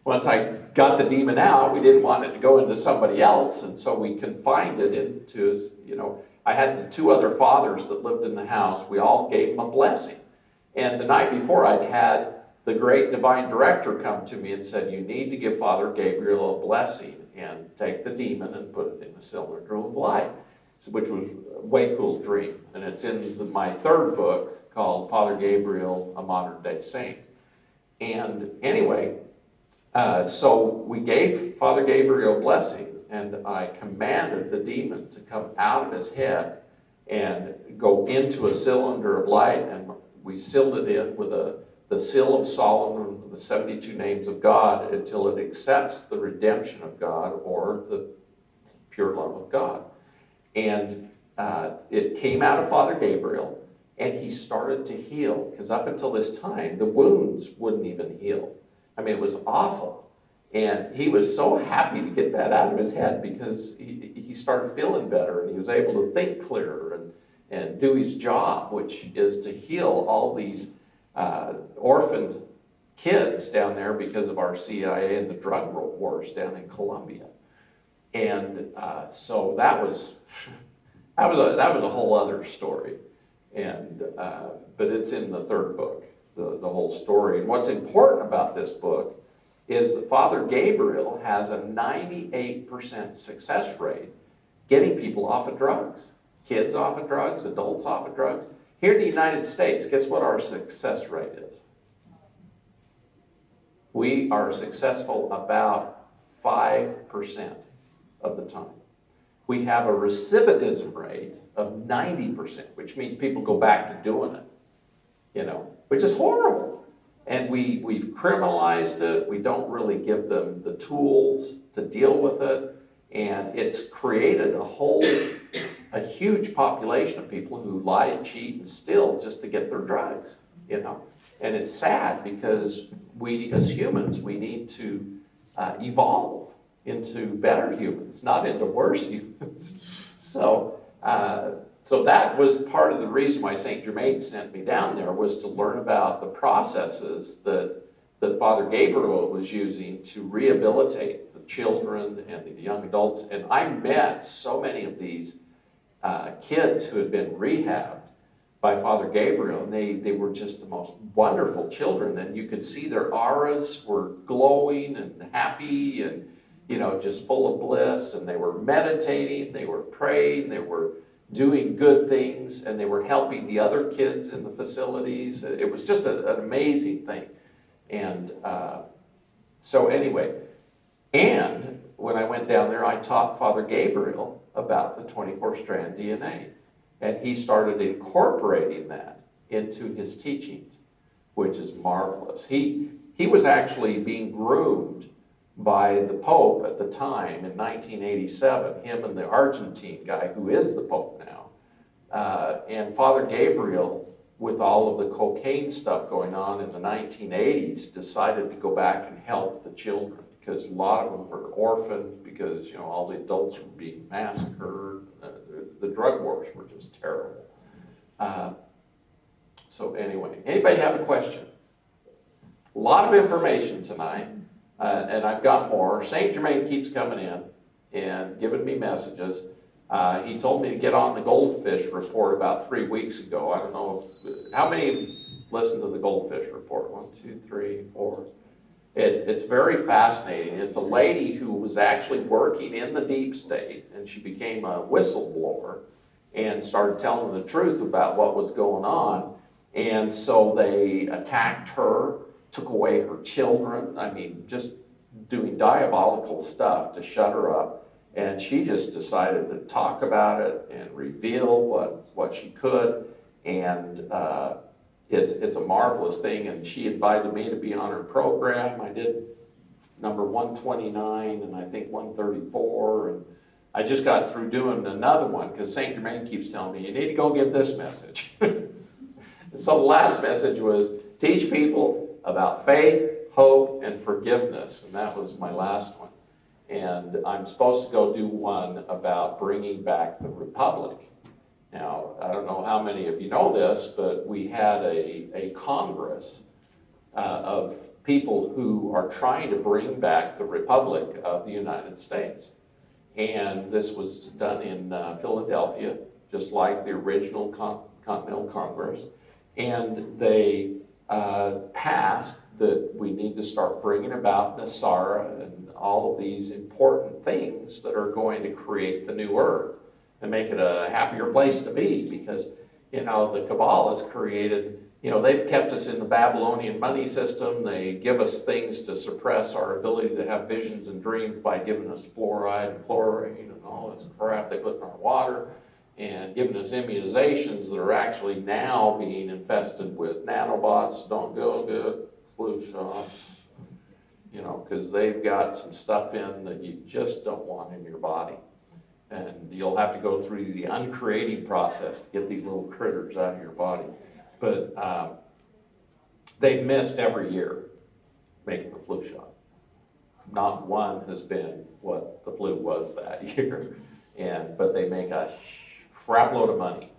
Once I got the demon out, we didn't want it to go into somebody else, and so we confined it into, I had the two other fathers that lived in the house. We all gave him a blessing. And the night before, I'd had the great divine director come to me and said, "You need to give Father Gabriel a blessing and take the demon and put it in the cylinder of light," which was a way cool dream. And it's in my third book, called Father Gabriel, a Modern Day Saint. And anyway, so we gave Father Gabriel a blessing, and I commanded the demon to come out of his head and go into a cylinder of light, and we sealed it in with the seal of Solomon, the 72 names of God, until it accepts the redemption of God or the pure love of God. And it came out of Father Gabriel, and he started to heal, because up until this time, the wounds wouldn't even heal. I mean, it was awful. And he was so happy to get that out of his head, because he started feeling better, and he was able to think clearer and do his job, which is to heal all these orphaned kids down there because of our CIA and the drug wars down in Colombia. And so that was a whole other story. And but it's in the third book, the whole story. And what's important about this book is that Father Gabriel has a 98% success rate getting people off of drugs, kids off of drugs, adults off of drugs. Here in the United States, guess what our success rate is? We are successful about 5% of the time. We have a recidivism rate of 90%, which means people go back to doing it, which is horrible. And we've criminalized it. We don't really give them the tools to deal with it. And it's created a huge population of people who lie, cheat, and steal just to get their drugs, And it's sad, because we as humans, we need to evolve into better humans, not into worse humans. So that was part of the reason why St. Germain sent me down there, was to learn about the processes that Father Gabriel was using to rehabilitate the children and the young adults. And I met so many of these kids who had been rehabbed by Father Gabriel, and they were just the most wonderful children. And you could see their auras were glowing and happy and just full of bliss, and they were meditating, they were praying, they were doing good things, and they were helping the other kids in the facilities. It was just an amazing thing. And so anyway, and when I went down there, I taught Father Gabriel about the 24-strand DNA, and he started incorporating that into his teachings, which is marvelous. He was actually being groomed by the Pope at the time in 1987, him and the Argentine guy who is the Pope now. And Father Gabriel, with all of the cocaine stuff going on in the 1980s, decided to go back and help the children, because a lot of them were orphaned, because all the adults were being massacred. The drug wars were just terrible. So anyway, anybody have a question? A lot of information tonight, and I've got more. St. Germain keeps coming in and giving me messages. He told me to get on the goldfish report about 3 weeks ago. I don't know how many listened to the goldfish report. 1, 2, 3, 4. It's very fascinating. It's a lady who was actually working in the deep state, and she became a whistleblower and started telling the truth about what was going on. And so they attacked her, took away her children. I mean, just doing diabolical stuff to shut her up. And she just decided to talk about it and reveal what she could. And it's a marvelous thing. And she invited me to be on her program. I did number 129 and I think 134. And I just got through doing another one because St. Germain keeps telling me, you need to go give this message. So the last message was teach people about faith, hope, and forgiveness. And that was my last one. And I'm supposed to go do one about bringing back the Republic. Now, I don't know how many of you know this, but we had a Congress of people who are trying to bring back the Republic of the United States. And this was done in Philadelphia, just like the original Continental Congress. And they passed that we need to start bringing about Nasara and all of these important things that are going to create the new earth and make it a happier place to be, because, you know, the Kabbalah's created, you know, they've kept us in the Babylonian money system. They give us things to suppress our ability to have visions and dreams by giving us fluoride and chlorine and all this crap they put in our water, and giving us immunizations that are actually now being infested with nanobots. Don't go good, flu shots, you know, because they've got some stuff in that you just don't want in your body. And you'll have to go through the uncreating process to get these little critters out of your body. But they've missed every year making the flu shot. Not one has been what the flu was that year. But they make a crap load of money.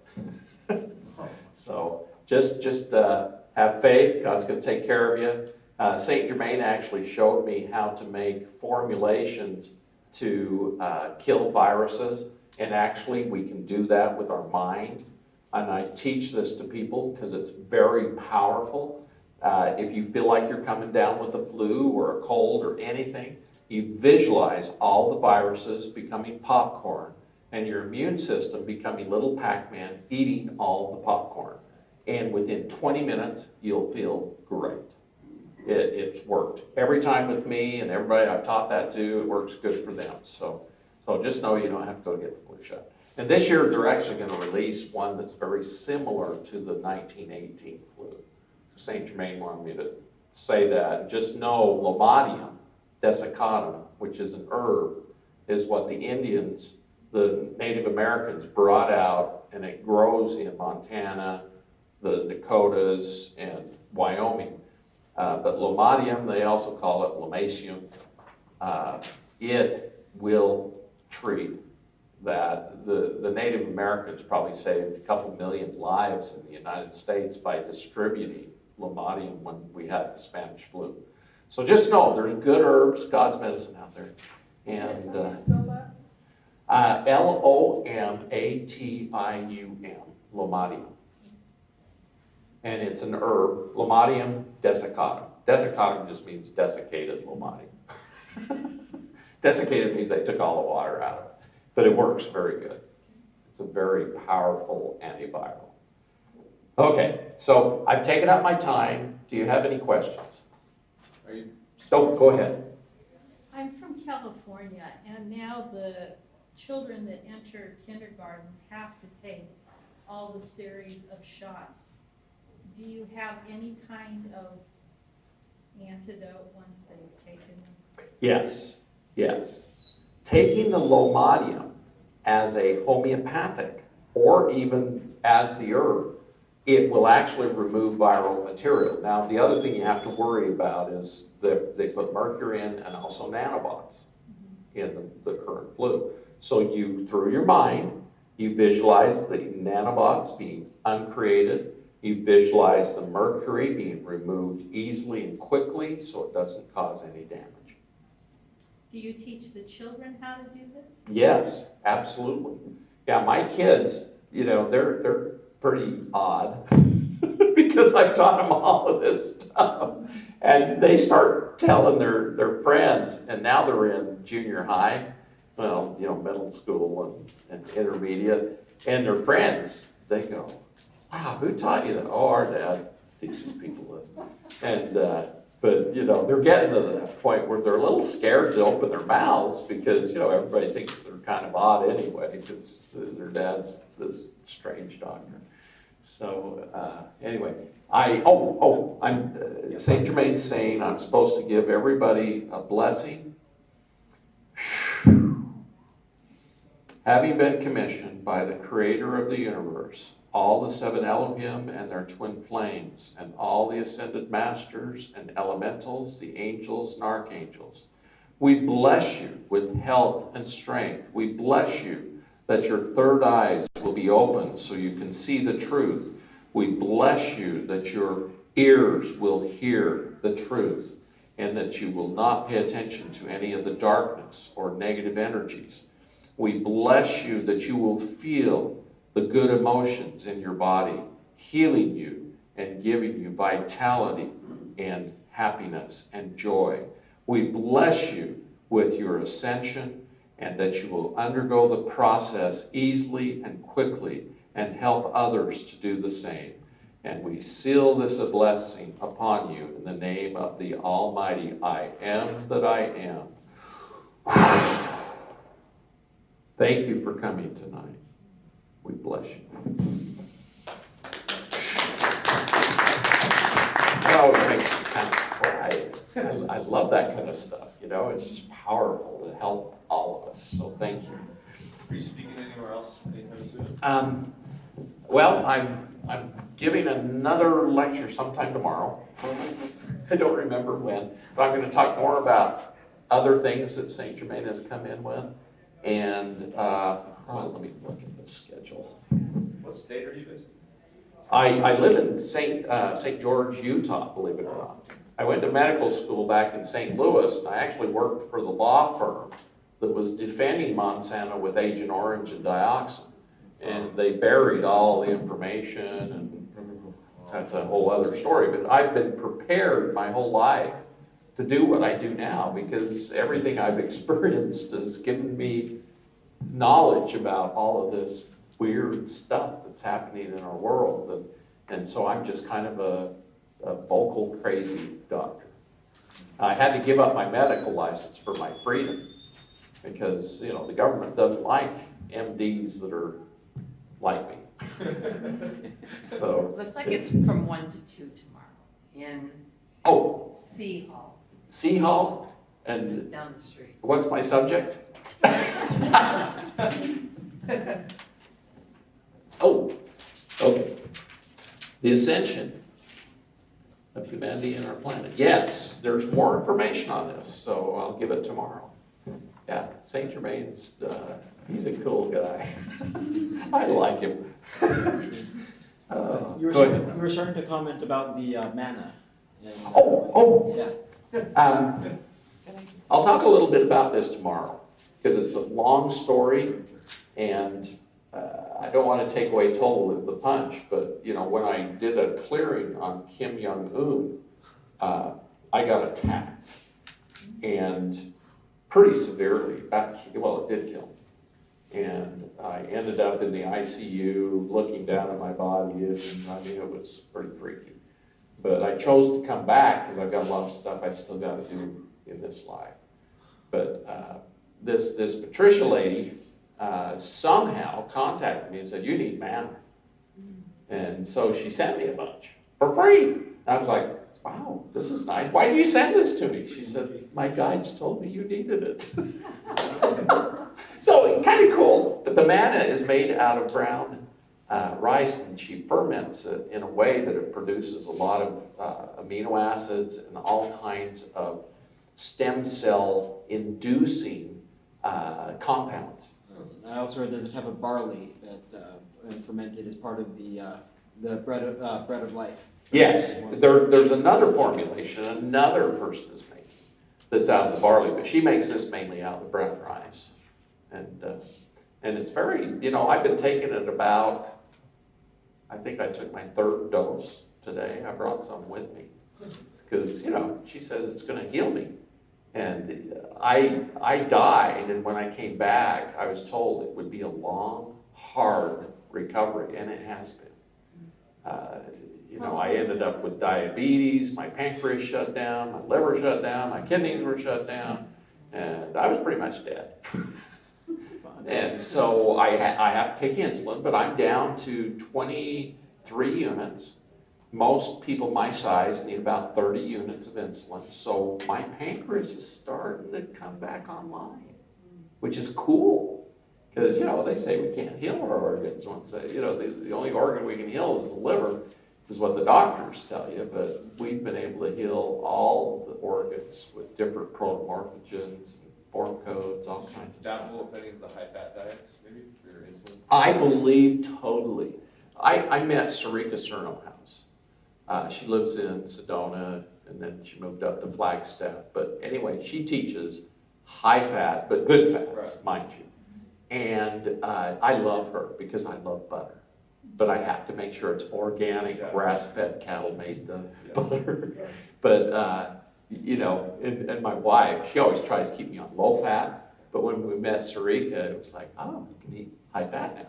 So just have faith. God's going to take care of you. St. Germain actually showed me how to make formulations to kill viruses. And actually, we can do that with our mind. And I teach this to people because it's very powerful. If you feel like you're coming down with a flu or a cold or anything, you visualize all the viruses becoming popcorn and your immune system becoming little Pac-Man eating all the popcorn. And within 20 minutes, you'll feel great. It's worked every time with me, and everybody I've taught that to, it works good for them. So just know you don't have to go get the flu shot. And this year, they're actually going to release one that's very similar to the 1918 flu. St. Germain wanted me to say that. Just know Lomatium desiccatum, which is an herb, is what the Indians, the Native Americans, brought out, and it grows in Montana, the Dakotas, and Wyoming. But Lomatium, they also call it Lomatium, it will treat that. The Native Americans probably saved a couple million lives in the United States by distributing Lomatium when we had the Spanish flu. So just know there's good herbs, God's medicine out there. And Lomatium, Lomatium. And it's an herb, Lomatium desiccatum. Desiccatum just means desiccated Lomatium. Desiccated means they took all the water out of it. But it works very good. It's a very powerful antiviral. Okay, so I've taken up my time. Do you have any questions? Go ahead. I'm from California, and now the children that enter kindergarten have to take all the series of shots. Do you have any kind of antidote once they've taken them? Yes. Taking the Lomatium as a homeopathic, or even as the herb, it will actually remove viral material. Now, the other thing you have to worry about is that they put mercury in and also nanobots in the current flu. So you, through your mind, You visualize the nanobots being uncreated. You visualize the mercury being removed easily and quickly so it doesn't cause any damage. Do you teach the children how to do this? Yes, absolutely. Yeah, my kids, you know, they're pretty odd because I've taught them all of this stuff. And they start telling their friends, and now they're in junior high, well, you know, middle school and intermediate, and their friends, they go, wow, who taught you that? Oh, our dad teaches people this. And, but, you know, they're getting to that point where they're a little scared to open their mouths because, you know, everybody thinks they're kind of odd anyway because their dad's this strange doctor. So, anyway, I'm St. Germain's saying I'm supposed to give everybody a blessing. Having been commissioned by the creator of the universe, all the seven Elohim and their twin flames, and all the ascended masters and elementals, the angels and archangels, we bless you with health and strength. We bless you that your third eyes will be opened so you can see the truth. We bless you that your ears will hear the truth and that you will not pay attention to any of the darkness or negative energies. We bless you that you will feel the good emotions in your body, healing you and giving you vitality and happiness and joy. We bless you with your ascension and that you will undergo the process easily and quickly and help others to do the same. And we seal this a blessing upon you in the name of the Almighty I am that I am. Thank you for coming tonight. We bless you. It always makes me kind of quiet. I love that kind of stuff, you know, it's just powerful to help all of us, so thank you. Are you speaking anywhere else anytime soon? Well, I'm giving another lecture sometime tomorrow. I don't remember when, but I'm going to talk more about other things that St. Germain has come in with. And let me look at the schedule. What state are you based in? I live in St. George, Utah, believe it or not. I went to medical school back in St. Louis, and I actually worked for the law firm that was defending Monsanto with Agent Orange and dioxin. And they buried all the information, and that's a whole other story. But I've been prepared my whole life to do what I do now because everything I've experienced has given me knowledge about all of this weird stuff that's happening in our world. And so I'm just kind of a vocal crazy doctor. I had to give up my medical license for my freedom because, you know, the government doesn't like MDs that are like me. So looks like it's from 1 to 2 tomorrow in C Hall. C Hall? Just And down the street. what's my subject? Okay. The Ascension of humanity and our planet. Yes, there's more information on this, so I'll give it tomorrow. Yeah, St. Germain's, he's a cool guy. I like him. You were starting to comment about the manna. Yeah. I'll talk a little bit about this tomorrow because it's a long story, and I don't want to take away total the punch. But you know, when I did a clearing on Kim Jong-un, I got attacked, and pretty severely. Well, it did kill me, and I ended up in the ICU, looking down at my body, and I mean, it was pretty freaky. But I chose to come back because I've got a lot of stuff I've still got to do in this life. But this Patricia lady somehow contacted me and said, you need manna. And so she sent me a bunch for free. I was like, wow, this is nice. Why do you send this to me? She said, my guides told me you needed it. So kind of cool. But the manna is made out of brown rice, and she ferments it in a way that it produces a lot of amino acids and all kinds of stem cell inducing compounds. I also heard there's a type of barley that and fermented as part of the bread of life. Yes, there's another formulation, another person is making, that's out of the barley, but she makes this mainly out of the brown rice. And it's very, I've been taking it about, I think I took my 3rd dose today. I brought some with me. Because, she says it's gonna heal me. And I died, and when I came back, I was told it would be a long, hard recovery, and it has been. I ended up with diabetes, my pancreas shut down, my liver shut down, my kidneys were shut down, and I was pretty much dead. And so I have to take insulin, but I'm down to 23 units. Most people my size need about 30 units of insulin, so my pancreas is starting to come back online, which is cool. Because, they say we can't heal our organs once they, the only organ we can heal is the liver, is what the doctors tell you, but we've been able to heal all of the organs with different protomorphogens, form codes, all kinds of stuff. Dabble with any of the high-fat diets, maybe, for your insulin? I believe totally. I met Sarika Cernowhouse. She lives in Sedona, and then she moved up to Flagstaff. But anyway, she teaches high fat, but good fats, mind you. And I love her because I love butter. But I have to make sure it's organic, grass-fed cattle made the butter. But, and my wife, she always tries to keep me on low fat. But when we met Sarika, it was like, oh, you can eat high fat now.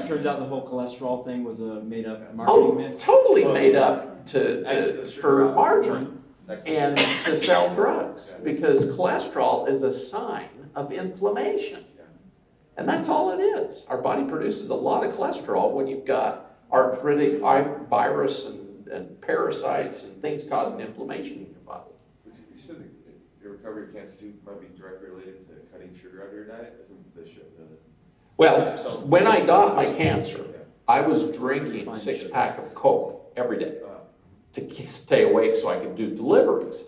Turns out the whole cholesterol thing was a made-up marketing myth. Totally made up for margarine and to sell drugs, because cholesterol is a sign of inflammation. And that's all it is. Our body produces a lot of cholesterol when you've got arthritic virus and parasites and things causing inflammation in your body. You said that your recovery of cancer too might be directly related to cutting sugar out of your diet? Isn't the Well, when I got my cancer, I was drinking a 6-pack of Coke every day to stay awake so I could do deliveries.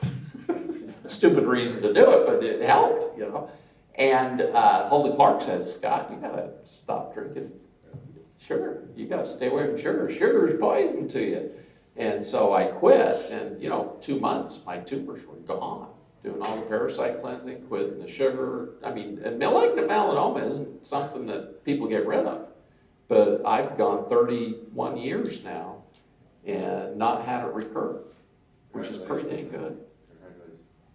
Stupid reason to do it, but it helped, And Holden Clark says, Scott, you gotta stop drinking sugar. You gotta stay away from sugar. Sugar is poison to you. And so I quit, and 2 months, my tumors were gone. Doing all the parasite cleansing, quitting the sugar. And malignant melanoma isn't something that people get rid of. But I've gone 31 years now and not had it recur, which is pretty dang good.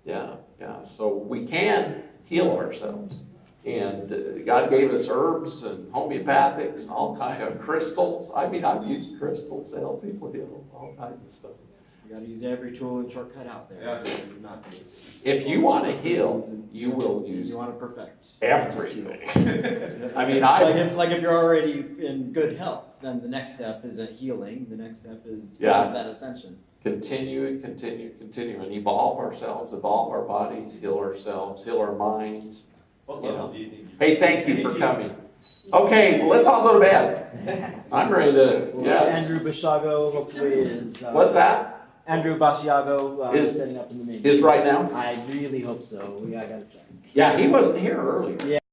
Yeah. So we can heal ourselves. And God gave us herbs and homeopathics and all kind of crystals. I've used crystals to help people heal all kinds of stuff. You got to use every tool and shortcut out there. If you want to heal, you will use You want to perfect everything. Like if you're already in good health, then the next step isn't healing. The next step is that ascension. Continue, and evolve ourselves, evolve our bodies, heal ourselves, heal our minds. What level do you think? Hey, thank you for coming. Okay, well, let's all go to bed. I'm ready to, Andrew Bashago hopefully is... What's that? Andrew Bashago is setting up in the main. Is right now? I really hope so. I got to check. Yeah, he wasn't here earlier. Yeah.